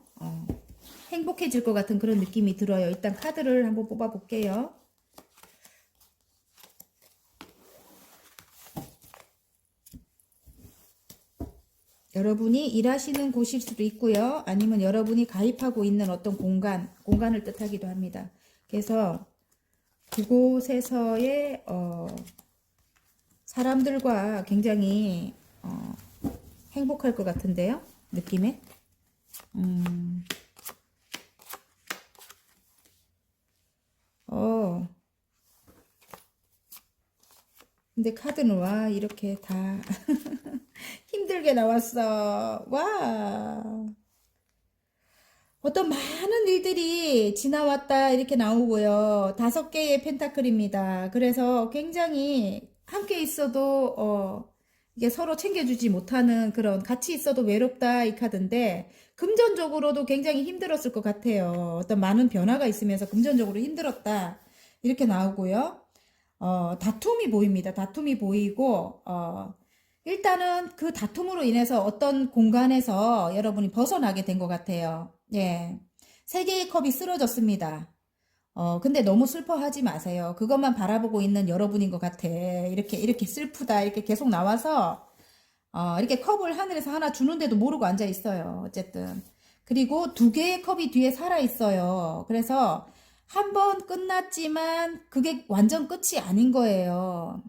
[SPEAKER 1] 행복해질 것 같은 그런 느낌이 들어요. 일단 카드를 한번 뽑아 볼게요. 여러분이 일하시는 곳일 수도 있고요. 아니면 여러분이 가입하고 있는 어떤 공간을 뜻하기도 합니다. 그래서 그곳에서의 사람들과 굉장히 행복할 것 같은데요. 느낌에. 어, 근데 카드는 와, 이렇게 다 힘들게 나왔어. 와. 어떤 많은 일들이 지나왔다 이렇게 나오고요. 5개의 펜타클입니다. 그래서 굉장히 함께 있어도 이게 서로 챙겨주지 못하는 그런 같이 있어도 외롭다 이 카드인데 금전적으로도 굉장히 힘들었을 것 같아요. 어떤 많은 변화가 있으면서 금전적으로 힘들었다 이렇게 나오고요. 다툼이 보입니다. 다툼이 보이고 일단은 그 다툼으로 인해서 어떤 공간에서 여러분이 벗어나게 된 것 같아요. 예. 3개의 컵이 쓰러졌습니다. 근데 너무 슬퍼하지 마세요. 그것만 바라보고 있는 여러분인 것 같아. 이렇게 슬프다. 이렇게 계속 나와서, 이렇게 컵을 하늘에서 하나 주는데도 모르고 앉아 있어요. 어쨌든. 그리고 2개의 컵이 뒤에 살아 있어요. 그래서 한 번 끝났지만 그게 완전 끝이 아닌 거예요.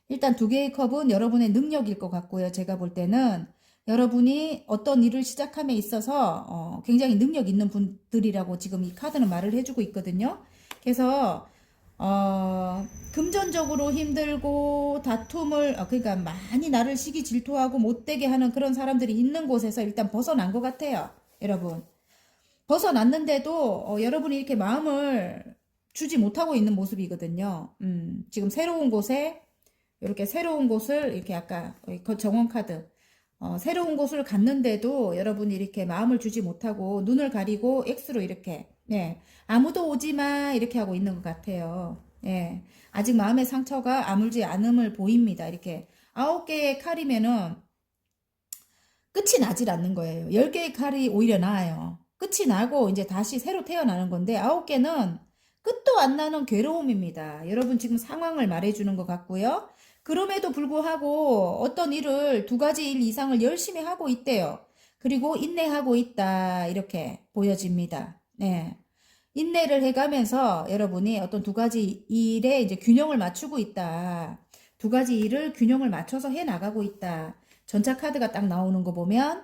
[SPEAKER 1] 일단 2개의 컵은 여러분의 능력일 것 같고요. 제가 볼 때는 여러분이 어떤 일을 시작함에 있어서 굉장히 능력 있는 분들이라고 지금 이 카드는 말을 해주고 있거든요. 그래서 금전적으로 힘들고 다툼을 그러니까 많이 나를 시기 질투하고 못되게 하는 그런 사람들이 있는 곳에서 일단 벗어난 것 같아요. 여러분. 벗어났는데도 여러분이 이렇게 마음을 주지 못하고 있는 모습이거든요. 지금 새로운 곳에 이렇게 새로운 곳을 이렇게 아까 정원 카드 새로운 곳을 갔는데도 여러분이 이렇게 마음을 주지 못하고 눈을 가리고 X로 이렇게 네, 아무도 오지 마 이렇게 하고 있는 것 같아요. 예, 아직 마음의 상처가 아물지 않음을 보입니다. 이렇게 9개의 칼이면은 끝이 나질 않는 거예요. 10개의 칼이 오히려 나아요. 끝이 나고 이제 다시 새로 태어나는 건데 9개는 끝도 안 나는 괴로움입니다. 여러분 지금 상황을 말해주는 것 같고요. 그럼에도 불구하고 어떤 일을 2가지 일 이상을 열심히 하고 있대요. 그리고 인내하고 있다 이렇게 보여집니다. 네. 인내를 해가면서 여러분이 어떤 2가지 일에 이제 균형을 맞추고 있다. 2가지 일을 균형을 맞춰서 해 나가고 있다. 전차 카드가 딱 나오는 거 보면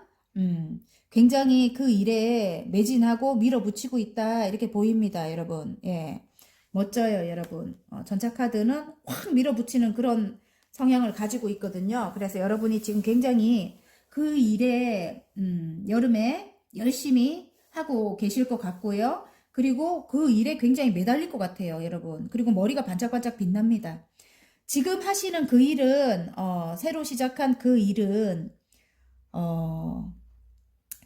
[SPEAKER 1] 굉장히 그 일에 매진하고 밀어붙이고 있다 이렇게 보입니다, 여러분. 예, 멋져요, 여러분. 전차 카드는 확 밀어붙이는 그런 성향을 가지고 있거든요. 그래서 여러분이 지금 굉장히 그 일에 여름에 열심히 하고 계실 것 같고요. 그리고 그 일에 굉장히 매달릴 것 같아요, 여러분. 그리고 머리가 반짝반짝 빛납니다. 지금 하시는 그 일은 새로 시작한 그 일은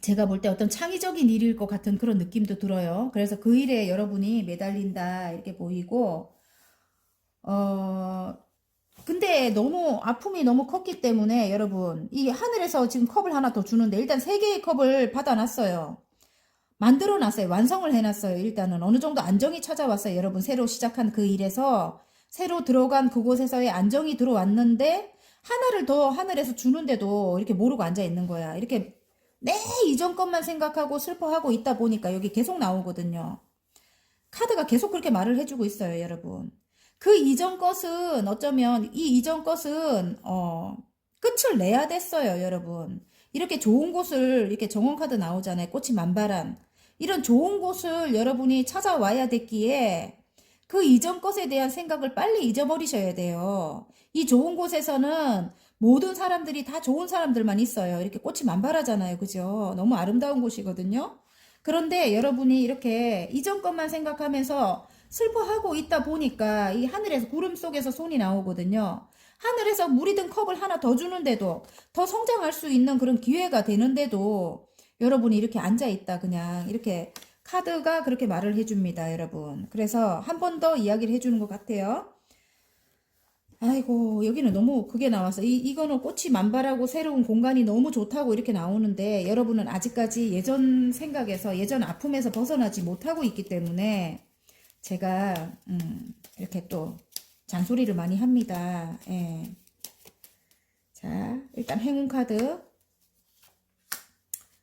[SPEAKER 1] 제가 볼 때 어떤 창의적인 일일 것 같은 그런 느낌도 들어요. 그래서 그 일에 여러분이 매달린다 이렇게 보이고 근데 너무 아픔이 너무 컸기 때문에 여러분 이 하늘에서 지금 컵을 하나 더 주는데 일단 3개의 컵을 받아놨어요. 만들어놨어요. 완성을 해놨어요. 일단은 어느 정도 안정이 찾아왔어요. 여러분 새로 시작한 그 일에서 새로 들어간 그곳에서의 안정이 들어왔는데 하나를 더 하늘에서 주는데도 이렇게 모르고 앉아 있는 거야. 이렇게 내 이전 것만 생각하고 슬퍼하고 있다 보니까 여기 계속 나오거든요. 카드가 계속 그렇게 말을 해주고 있어요, 여러분. 그 이전 것은 어쩌면 이 이전 것은 끝을 내야 됐어요, 여러분. 이렇게 좋은 곳을 이렇게 정원 카드 나오잖아요. 꽃이 만발한 이런 좋은 곳을 여러분이 찾아와야 됐기에 그 이전 것에 대한 생각을 빨리 잊어버리셔야 돼요. 이 좋은 곳에서는 모든 사람들이 다 좋은 사람들만 있어요. 이렇게 꽃이 만발하잖아요. 그죠? 너무 아름다운 곳이거든요. 그런데 여러분이 이렇게 이전 것만 생각하면서 슬퍼하고 있다 보니까 이 하늘에서 구름 속에서 손이 나오거든요. 하늘에서 물이 든 컵을 하나 더 주는데도 더 성장할 수 있는 그런 기회가 되는데도 여러분이 이렇게 앉아있다 그냥 이렇게 카드가 그렇게 말을 해줍니다, 여러분. 그래서 한 번 더 이야기를 해주는 것 같아요. 아이고, 여기는 너무 그게 나와서 이거는 꽃이 만발하고 새로운 공간이 너무 좋다고 이렇게 나오는데 여러분은 아직까지 예전 생각에서 예전 아픔에서 벗어나지 못하고 있기 때문에 제가 이렇게 또 잔소리를 많이 합니다. 예. 자, 일단 행운 카드,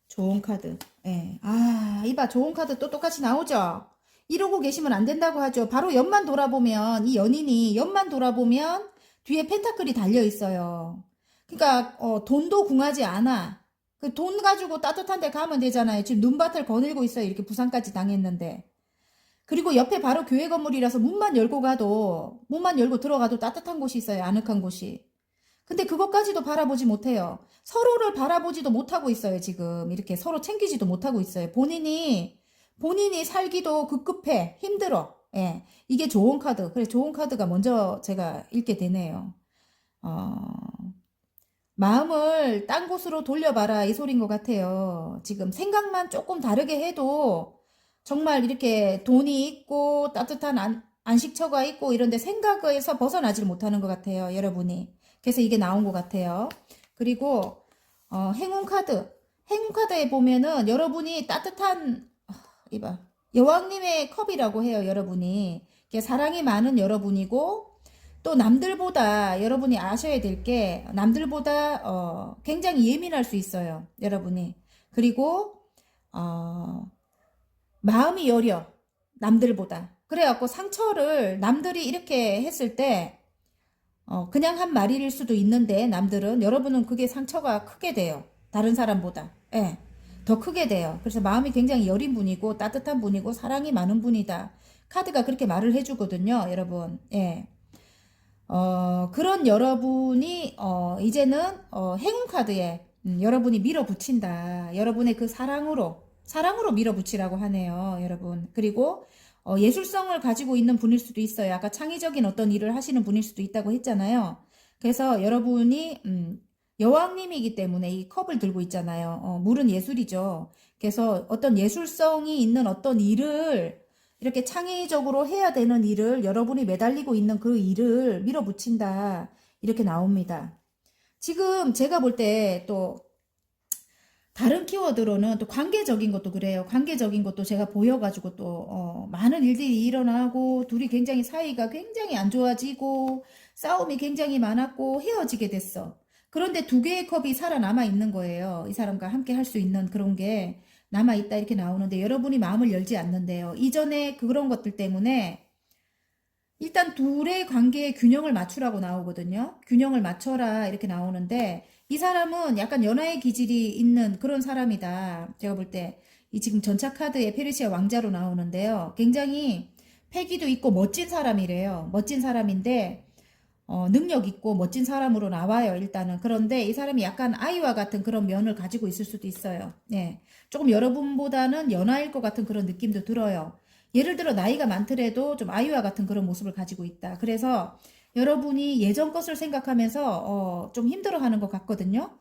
[SPEAKER 1] 좋은 카드. 예. 아, 이봐, 좋은 카드 또 똑같이 나오죠? 이러고 계시면 안 된다고 하죠. 바로 옆만 돌아보면 이 연인이 옆만 돌아보면 뒤에 펜타클이 달려 있어요. 그러니까 돈도 궁하지 않아. 그 돈 가지고 따뜻한 데 가면 되잖아요. 지금 눈밭을 거닐고 있어요. 이렇게 부상까지 당했는데. 그리고 옆에 바로 교회 건물이라서 문만 열고 들어가도 따뜻한 곳이 있어요. 아늑한 곳이. 근데 그것까지도 바라보지 못해요. 서로를 바라보지도 못하고 있어요, 지금. 이렇게 서로 챙기지도 못하고 있어요. 본인이 살기도 급급해. 힘들어. 예. 이게 좋은 카드. 그래, 좋은 카드가 먼저 제가 읽게 되네요. 어, 마음을 딴 곳으로 돌려봐라. 이 소린 것 같아요. 지금 생각만 조금 다르게 해도 정말 이렇게 돈이 있고 따뜻한 안식처가 있고 이런데 생각에서 벗어나질 못하는 것 같아요, 여러분이. 그래서 이게 나온 것 같아요. 그리고 행운 카드. 행운 카드에 보면은 여러분이 따뜻한 이봐. 여왕님의 컵이라고 해요, 여러분이. 이게 사랑이 많은 여러분이고 또 남들보다 여러분이 아셔야 될 게 남들보다 굉장히 예민할 수 있어요, 여러분이. 그리고 마음이 여려, 남들보다. 그래갖고 상처를 남들이 이렇게 했을 때 그냥 한 말일 수도 있는데 남들은 여러분은 그게 상처가 크게 돼요. 다른 사람보다. 예. 더 크게 돼요. 그래서 마음이 굉장히 여린 분이고 따뜻한 분이고 사랑이 많은 분이다. 카드가 그렇게 말을 해주거든요, 여러분. 예. 그런 여러분이 이제는 행운 카드에 여러분이 밀어붙인다. 여러분의 그 사랑으로 밀어붙이라고 하네요, 여러분. 그리고 예술성을 가지고 있는 분일 수도 있어요. 아까 창의적인 어떤 일을 하시는 분일 수도 있다고 했잖아요. 그래서 여러분이 여왕님이기 때문에 이 컵을 들고 있잖아요. 물은 예술이죠. 그래서 어떤 예술성이 있는 어떤 일을 이렇게 창의적으로 해야 되는 일을 여러분이 매달리고 있는 그 일을 밀어붙인다. 이렇게 나옵니다. 지금 제가 볼 때 또 다른 키워드로는 또 관계적인 것도 그래요. 관계적인 것도 제가 보여가지고 또 많은 일들이 일어나고 둘이 굉장히 사이가 굉장히 안 좋아지고 싸움이 굉장히 많았고 헤어지게 됐어. 그런데 두 개의 컵이 살아남아 있는 거예요. 이 사람과 함께 할 수 있는 그런 게 남아있다 이렇게 나오는데 여러분이 마음을 열지 않는데요. 이전에 그런 것들 때문에 일단 둘의 관계의 균형을 맞추라고 나오거든요. 균형을 맞춰라 이렇게 나오는데 이 사람은 약간 연하의 기질이 있는 그런 사람이다. 제가 볼 때 이 지금 전차 카드에 페르시아 왕자로 나오는데요. 굉장히 패기도 있고 멋진 사람이래요. 멋진 사람인데 능력 있고 멋진 사람으로 나와요, 일단은. 그런데 이 사람이 약간 아이와 같은 그런 면을 가지고 있을 수도 있어요. 예. 조금 여러분보다는 연하일 것 같은 그런 느낌도 들어요. 예를 들어 나이가 많더라도 좀 아이와 같은 그런 모습을 가지고 있다. 그래서 여러분이 예전 것을 생각하면서 좀 힘들어하는 것 같거든요.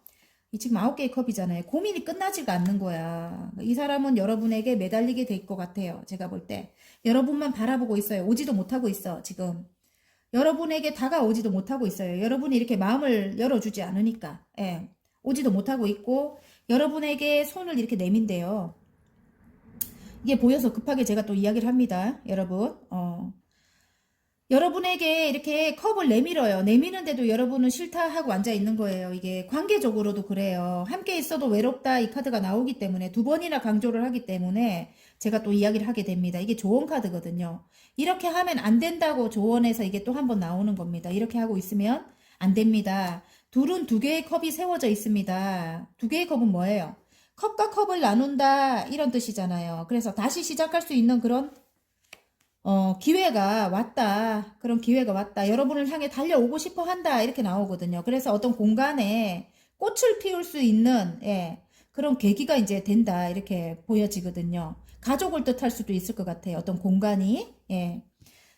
[SPEAKER 1] 이 지금 9개의 컵이잖아요. 고민이 끝나지가 않는 거야. 이 사람은 여러분에게 매달리게 될 것 같아요. 제가 볼 때. 여러분만 바라보고 있어요. 오지도 못하고 있어, 지금. 여러분에게 다가오지도 못하고 있어요. 여러분이 이렇게 마음을 열어주지 않으니까. 예. 오지도 못하고 있고, 여러분에게 손을 이렇게 내민대요. 이게 보여서 급하게 제가 또 이야기를 합니다. 여러분. 여러분에게 이렇게 컵을 내밀어요. 내미는데도 여러분은 싫다 하고 앉아 있는 거예요. 이게 관계적으로도 그래요. 함께 있어도 외롭다 이 카드가 나오기 때문에 두 번이나 강조를 하기 때문에 제가 또 이야기를 하게 됩니다. 이게 조언 카드거든요. 이렇게 하면 안 된다고 조언해서 이게 또 한 번 나오는 겁니다. 이렇게 하고 있으면 안 됩니다. 둘은 두 개의 컵이 세워져 있습니다. 두 개의 컵은 뭐예요? 컵과 컵을 나눈다 이런 뜻이잖아요. 그래서 다시 시작할 수 있는 그런 기회가 왔다. 그런 기회가 왔다. 여러분을 향해 달려오고 싶어 한다. 이렇게 나오거든요. 그래서 어떤 공간에 꽃을 피울 수 있는, 예, 그런 계기가 이제 된다. 이렇게 보여지거든요. 가족을 뜻할 수도 있을 것 같아요. 어떤 공간이, 예.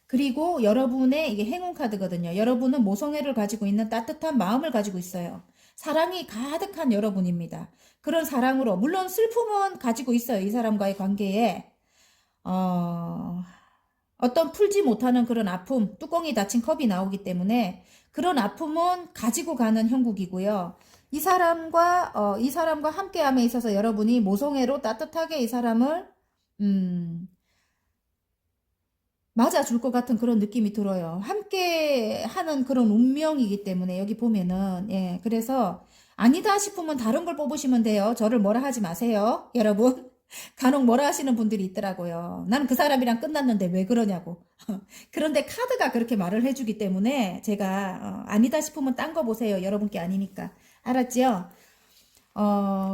[SPEAKER 1] 그리고 여러분의 이게 행운 카드거든요. 여러분은 모성애를 가지고 있는 따뜻한 마음을 가지고 있어요. 사랑이 가득한 여러분입니다. 그런 사랑으로, 물론 슬픔은 가지고 있어요. 이 사람과의 관계에. 어떤 풀지 못하는 그런 아픔, 뚜껑이 닫힌 컵이 나오기 때문에 그런 아픔은 가지고 가는 형국이고요. 이 사람과 함께함에 있어서 여러분이 모성애로 따뜻하게 이 사람을 맞아줄 것 같은 그런 느낌이 들어요. 함께 하는 그런 운명이기 때문에 여기 보면은 예, 그래서 아니다 싶으면 다른 걸 뽑으시면 돼요. 저를 뭐라 하지 마세요, 여러분. 간혹 뭐라 하시는 분들이 있더라고요. 나는 그 사람이랑 끝났는데 왜 그러냐고. 그런데 카드가 그렇게 말을 해주기 때문에 제가 아니다 싶으면 딴 거 보세요. 여러분께 아니니까. 알았지요?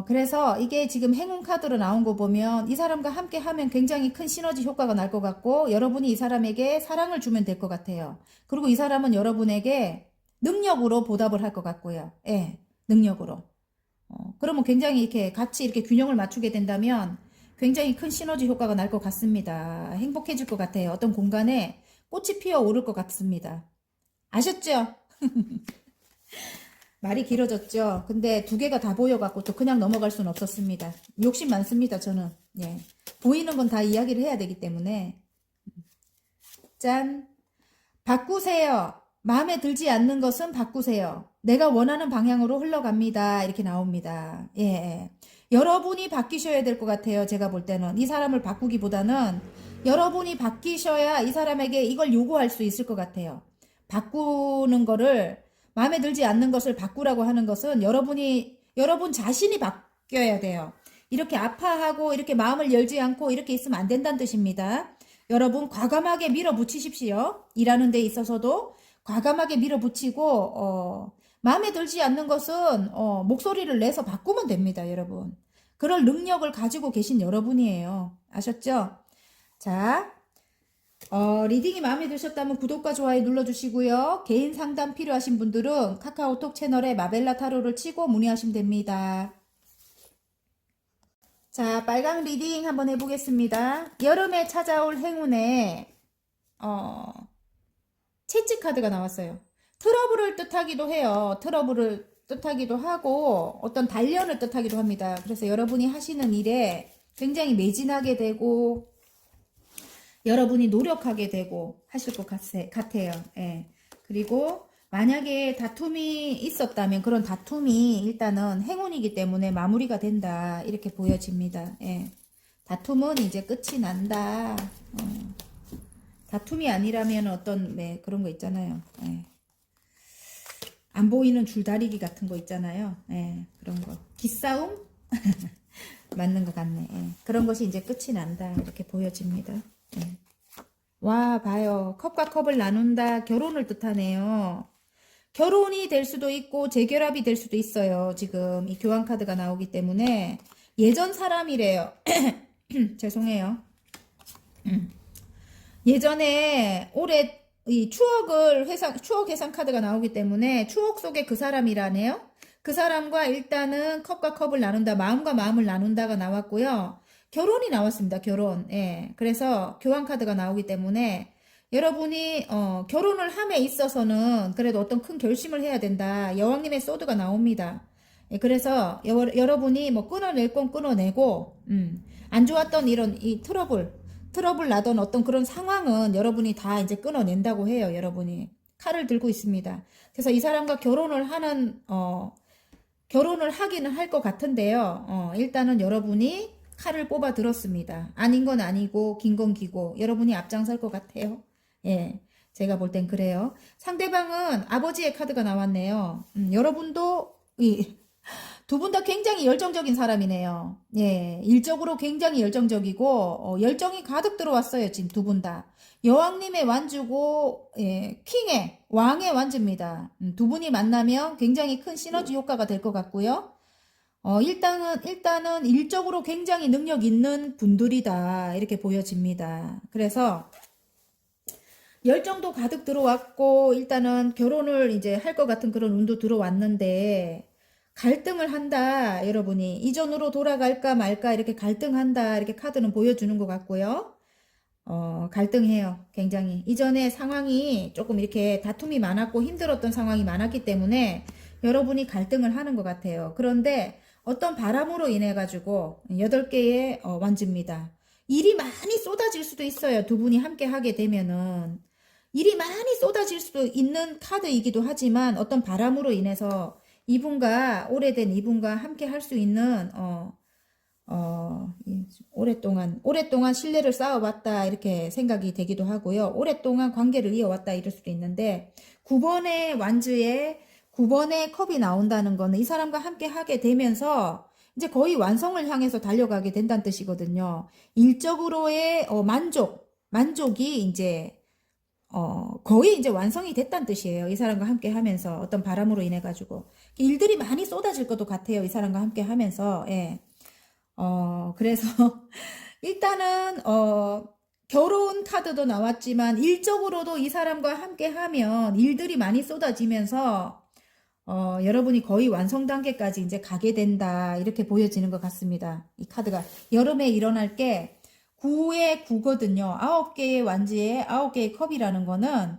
[SPEAKER 1] 그래서 이게 지금 행운 카드로 나온 거 보면 이 사람과 함께 하면 굉장히 큰 시너지 효과가 날 것 같고 여러분이 이 사람에게 사랑을 주면 될 것 같아요. 그리고 이 사람은 여러분에게 능력으로 보답을 할 것 같고요. 예, 능력으로. 그러면 굉장히 이렇게 같이 이렇게 균형을 맞추게 된다면 굉장히 큰 시너지 효과가 날 것 같습니다. 행복해질 것 같아요. 어떤 공간에 꽃이 피어오를 것 같습니다. 아셨죠? 말이 길어졌죠? 근데 두 개가 다 보여갖고 또 그냥 넘어갈 수는 없었습니다. 욕심 많습니다, 저는. 예. 보이는 건 다 이야기를 해야 되기 때문에. 짠. 바꾸세요. 마음에 들지 않는 것은 바꾸세요. 내가 원하는 방향으로 흘러갑니다. 이렇게 나옵니다. 예. 여러분이 바뀌셔야 될 것 같아요. 제가 볼 때는. 이 사람을 바꾸기보다는 여러분이 바뀌셔야 이 사람에게 이걸 요구할 수 있을 것 같아요. 바꾸는 거를 마음에 들지 않는 것을 바꾸라고 하는 것은 여러분 자신이 바뀌어야 돼요. 이렇게 아파하고 이렇게 마음을 열지 않고 이렇게 있으면 안 된다는 뜻입니다. 여러분 과감하게 밀어붙이십시오. 일하는 데 있어서도 과감하게 밀어붙이고 마음에 들지 않는 것은 목소리를 내서 바꾸면 됩니다. 여러분. 그럴 능력을 가지고 계신 여러분이에요. 아셨죠? 자, 리딩이 마음에 드셨다면 구독과 좋아요 눌러주시고요. 개인 상담 필요하신 분들은 카카오톡 채널에 마벨라 타로를 치고 문의하시면 됩니다. 자, 빨강 리딩 한번 해보겠습니다. 여름에 찾아올 행운에 채찍 카드가 나왔어요. 트러블을 뜻하기도 해요. 트러블을 뜻하기도 하고 어떤 단련을 뜻하기도 합니다. 그래서 여러분이 하시는 일에 굉장히 매진하게 되고 여러분이 노력하게 되고 하실 것 같아요. 예. 그리고 만약에 다툼이 있었다면 그런 다툼이 일단은 행운이기 때문에 마무리가 된다. 이렇게 보여집니다. 예. 다툼은 이제 끝이 난다. 다툼이 아니라면 어떤 그런 거 있잖아요. 예. 안 보이는 줄다리기 같은 거 있잖아요. 예. 그런 거. 기싸움? 맞는 것 같네. 예. 그런 것이 이제 끝이 난다. 이렇게 보여집니다. 네. 와, 봐요. 컵과 컵을 나눈다. 결혼을 뜻하네요. 결혼이 될 수도 있고 재결합이 될 수도 있어요. 지금 이 교환 카드가 나오기 때문에 예전 사람이래요. 죄송해요. 예전에 오래 이 추억 회상 카드가 나오기 때문에 추억 속에 그 사람이라네요. 그 사람과 일단은 컵과 컵을 나눈다. 마음과 마음을 나눈다가 나왔고요. 결혼이 나왔습니다. 결혼. 예. 그래서 교환 카드가 나오기 때문에 여러분이 결혼을 함에 있어서는 그래도 어떤 큰 결심을 해야 된다. 여왕님의 소드가 나옵니다. 예, 그래서 여러분이 뭐 끊어낼 건 끊어내고 안 좋았던 이런 이 트러블 나던 어떤 그런 상황은 여러분이 다 이제 끊어낸다고 해요. 여러분이 칼을 들고 있습니다. 그래서 이 사람과 결혼을 하기는 할 것 같은데요. 일단은 여러분이 칼을 뽑아 들었습니다. 아닌 건 아니고 긴 건 기고 여러분이 앞장설 것 같아요. 예, 제가 볼 땐 그래요. 상대방은 아버지의 카드가 나왔네요. 여러분도 두 분 다 굉장히 열정적인 사람이네요. 예, 일적으로 굉장히 열정적이고 열정이 가득 들어왔어요. 지금 두 분 다. 여왕님의 완주고 왕의 완주입니다. 두 분이 만나면 굉장히 큰 시너지 효과가 될 것 같고요. 일단은 일적으로 굉장히 능력 있는 분들이다. 이렇게 보여집니다. 그래서 열정도 가득 들어왔고, 일단은 결혼을 이제 할 것 같은 그런 운도 들어왔는데, 갈등을 한다. 여러분이 이전으로 돌아갈까 말까 이렇게 갈등한다. 이렇게 카드는 보여주는 것 같고요. 갈등해요. 굉장히. 이전에 상황이 조금 이렇게 다툼이 많았고 힘들었던 상황이 많았기 때문에 여러분이 갈등을 하는 것 같아요. 그런데 어떤 바람으로 인해 가지고 8개의 완주입니다. 일이 많이 쏟아질 수도 있어요. 두 분이 함께 하게 되면은 일이 많이 쏟아질 수도 있는 카드이기도 하지만 어떤 바람으로 인해서 오래된 이분과 함께 할 수 있는 오랫동안 신뢰를 쌓아왔다 이렇게 생각이 되기도 하고요. 오랫동안 관계를 이어왔다 이럴 수도 있는데 9번의 완주에 9번의 컵이 나온다는 거는 이 사람과 함께 하게 되면서 이제 거의 완성을 향해서 달려가게 된다는 뜻이거든요. 일적으로의 만족이 이제 거의 이제 완성이 됐다는 뜻이에요. 이 사람과 함께 하면서 어떤 바람으로 인해 가지고 일들이 많이 쏟아질 것도 같아요. 이 사람과 함께 하면서. 예. 그래서 일단은 결혼 카드도 나왔지만 일적으로도 이 사람과 함께 하면 일들이 많이 쏟아지면서 여러분이 거의 완성 단계까지 이제 가게 된다. 이렇게 보여지는 것 같습니다. 이 카드가 여름에 일어날 게 9의 9거든요. 9개의 완지에 9개의 컵이라는 거는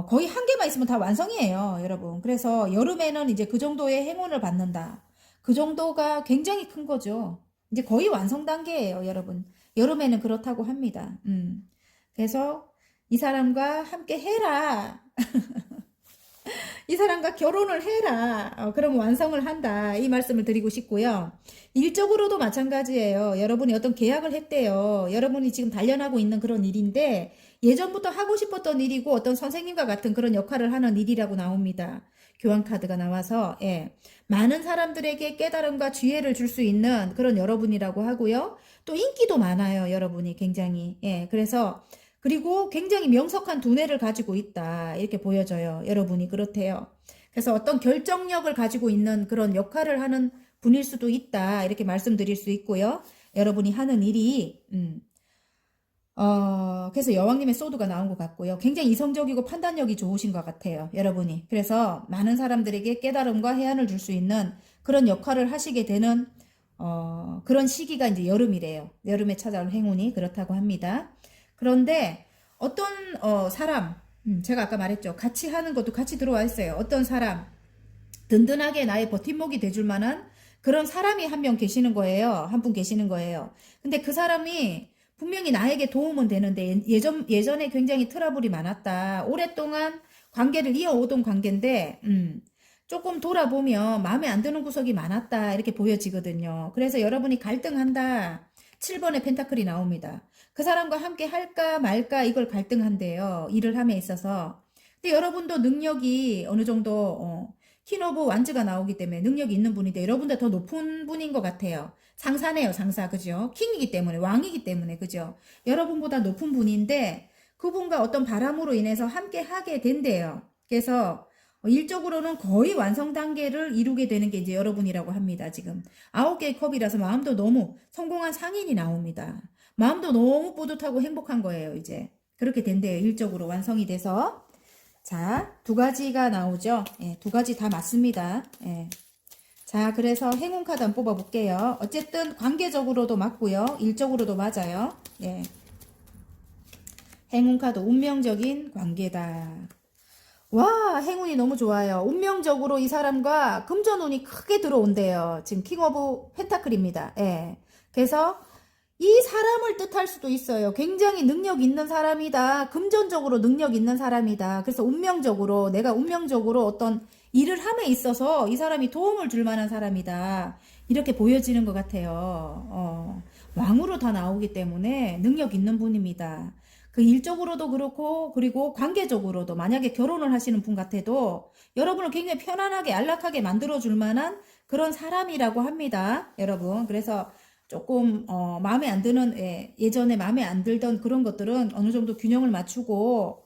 [SPEAKER 1] 거의 한 개만 있으면 다 완성이에요, 여러분. 그래서 여름에는 이제 그 정도의 행운을 받는다. 그 정도가 굉장히 큰 거죠. 이제 거의 완성 단계예요, 여러분. 여름에는 그렇다고 합니다. 그래서 이 사람과 함께 해라. 이 사람과 결혼을 해라. 그럼 완성을 한다. 이 말씀을 드리고 싶고요. 일적으로도 마찬가지예요. 여러분이 어떤 계약을 했대요. 여러분이 지금 단련하고 있는 그런 일인데 예전부터 하고 싶었던 일이고 어떤 선생님과 같은 그런 역할을 하는 일이라고 나옵니다. 교환 카드가 나와서 예. 많은 사람들에게 깨달음과 지혜를 줄 수 있는 그런 여러분이라고 하고요. 또 인기도 많아요. 여러분이 굉장히. 예. 그래서 그리고 굉장히 명석한 두뇌를 가지고 있다. 이렇게 보여져요. 여러분이 그렇대요. 그래서 어떤 결정력을 가지고 있는 그런 역할을 하는 분일 수도 있다. 이렇게 말씀드릴 수 있고요. 여러분이 하는 일이 그래서 여왕님의 소드가 나온 것 같고요. 굉장히 이성적이고 판단력이 좋으신 것 같아요. 여러분이. 그래서 많은 사람들에게 깨달음과 해안을 줄 수 있는 그런 역할을 하시게 되는 그런 시기가 이제 여름이래요. 여름에 찾아올 행운이 그렇다고 합니다. 그런데 어떤 사람, 제가 아까 말했죠. 같이 하는 것도 같이 들어와 있어요. 어떤 사람, 든든하게 나의 버팀목이 돼줄 만한 그런 사람이 한 명 계시는 거예요. 한 분 계시는 거예요. 근데 그 사람이 분명히 나에게 도움은 되는데 예전에 굉장히 트러블이 많았다. 오랫동안 관계를 이어오던 관계인데 조금 돌아보면 마음에 안 드는 구석이 많았다. 이렇게 보여지거든요. 그래서 여러분이 갈등한다. 7번의 펜타클이 나옵니다. 그 사람과 함께 할까 말까 이걸 갈등한대요. 일을 함에 있어서. 근데 여러분도 능력이 어느 정도 퀸 오브 완즈가 나오기 때문에 능력이 있는 분인데 여러분보다 더 높은 분인 것 같아요. 상사네요, 상사. 그죠? 킹이기 때문에, 왕이기 때문에, 그죠? 여러분보다 높은 분인데 그분과 어떤 바람으로 인해서 함께 하게 된대요. 그래서 일적으로는 거의 완성 단계를 이루게 되는 게 이제 여러분이라고 합니다, 지금. 9개의 컵이라서 마음도 너무 성공한 상인이 나옵니다. 마음도 너무 뿌듯하고 행복한 거예요, 이제. 그렇게 된대요, 일적으로 완성이 돼서. 자, 두 가지가 나오죠. 예, 두 가지 다 맞습니다. 예. 자, 그래서 행운 카드 한번 뽑아볼게요. 어쨌든 관계적으로도 맞고요. 일적으로도 맞아요. 예. 행운 카드 운명적인 관계다. 와, 행운이 너무 좋아요. 운명적으로 이 사람과 금전운이 크게 들어온대요. 지금 킹 오브 펜타클입니다. 예. 그래서 이 사람을 뜻할 수도 있어요. 굉장히 능력 있는 사람이다. 금전적으로 능력 있는 사람이다. 그래서 운명적으로 내가 운명적으로 어떤 일을 함에 있어서 이 사람이 도움을 줄 만한 사람이다. 이렇게 보여지는 것 같아요. 왕으로 다 나오기 때문에 능력 있는 분입니다. 그 일적으로도 그렇고 그리고 관계적으로도 만약에 결혼을 하시는 분 같아도 여러분을 굉장히 편안하게 안락하게 만들어줄 만한 그런 사람이라고 합니다. 여러분. 그래서 조금 마음에 안 드는 예전에 마음에 안 들던 그런 것들은 어느 정도 균형을 맞추고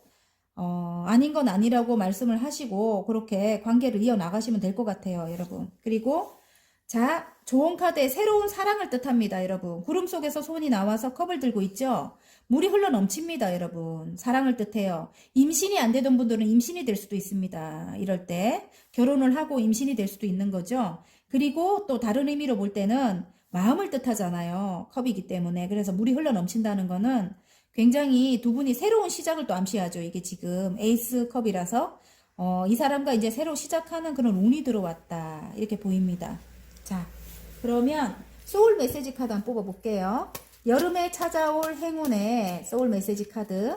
[SPEAKER 1] 아닌 건 아니라고 말씀을 하시고 그렇게 관계를 이어나가시면 될 것 같아요, 여러분. 그리고 자, 좋은 카드에 새로운 사랑을 뜻합니다, 여러분. 구름 속에서 손이 나와서 컵을 들고 있죠? 물이 흘러 넘칩니다, 여러분. 사랑을 뜻해요. 임신이 안 되던 분들은 임신이 될 수도 있습니다. 이럴 때 결혼을 하고 임신이 될 수도 있는 거죠. 그리고 또 다른 의미로 볼 때는 마음을 뜻하잖아요. 컵이기 때문에. 그래서 물이 흘러 넘친다는 거는 굉장히 두 분이 새로운 시작을 또 암시하죠. 이게 지금 에이스 컵이라서 이 사람과 이제 새로 시작하는 그런 운이 들어왔다. 이렇게 보입니다. 자, 그러면 소울 메시지 카드 한번 뽑아볼게요. 여름에 찾아올 행운의 소울 메시지 카드.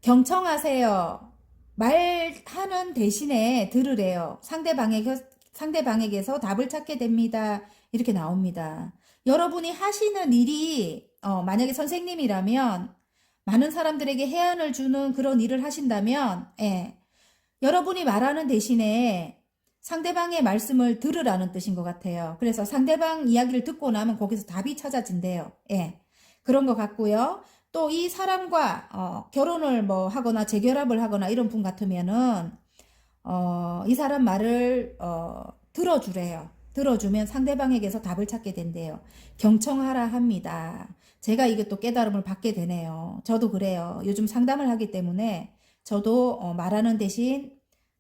[SPEAKER 1] 경청하세요. 말하는 대신에 들으래요. 상대방에게서 답을 찾게 됩니다. 이렇게 나옵니다. 여러분이 하시는 일이 만약에 선생님이라면 많은 사람들에게 해안을 주는 그런 일을 하신다면 여러분이 말하는 대신에 상대방의 말씀을 들으라는 뜻인 것 같아요. 그래서 상대방 이야기를 듣고 나면 거기서 답이 찾아진대요. 그런 것 같고요. 또 이 사람과 결혼을 뭐 하거나 재결합을 하거나 이런 분 같으면은 이 사람 말을 들어주래요. 들어주면 상대방에게서 답을 찾게 된대요. 경청하라 합니다. 제가 이게 또 깨달음을 받게 되네요. 저도 그래요. 요즘 상담을 하기 때문에 저도 말하는 대신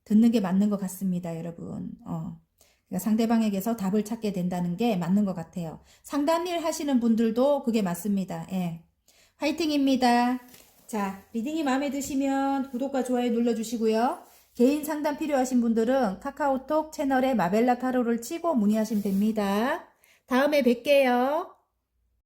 [SPEAKER 1] 듣는 게 맞는 것 같습니다, 여러분. 그러니까 상대방에게서 답을 찾게 된다는 게 맞는 것 같아요. 상담일 하시는 분들도 그게 맞습니다. 예. 화이팅입니다. 자, 리딩이 마음에 드시면 구독과 좋아요 눌러주시고요. 개인 상담 필요하신 분들은 카카오톡 채널에 마벨라 타로를 치고 문의하시면 됩니다. 다음에 뵐게요.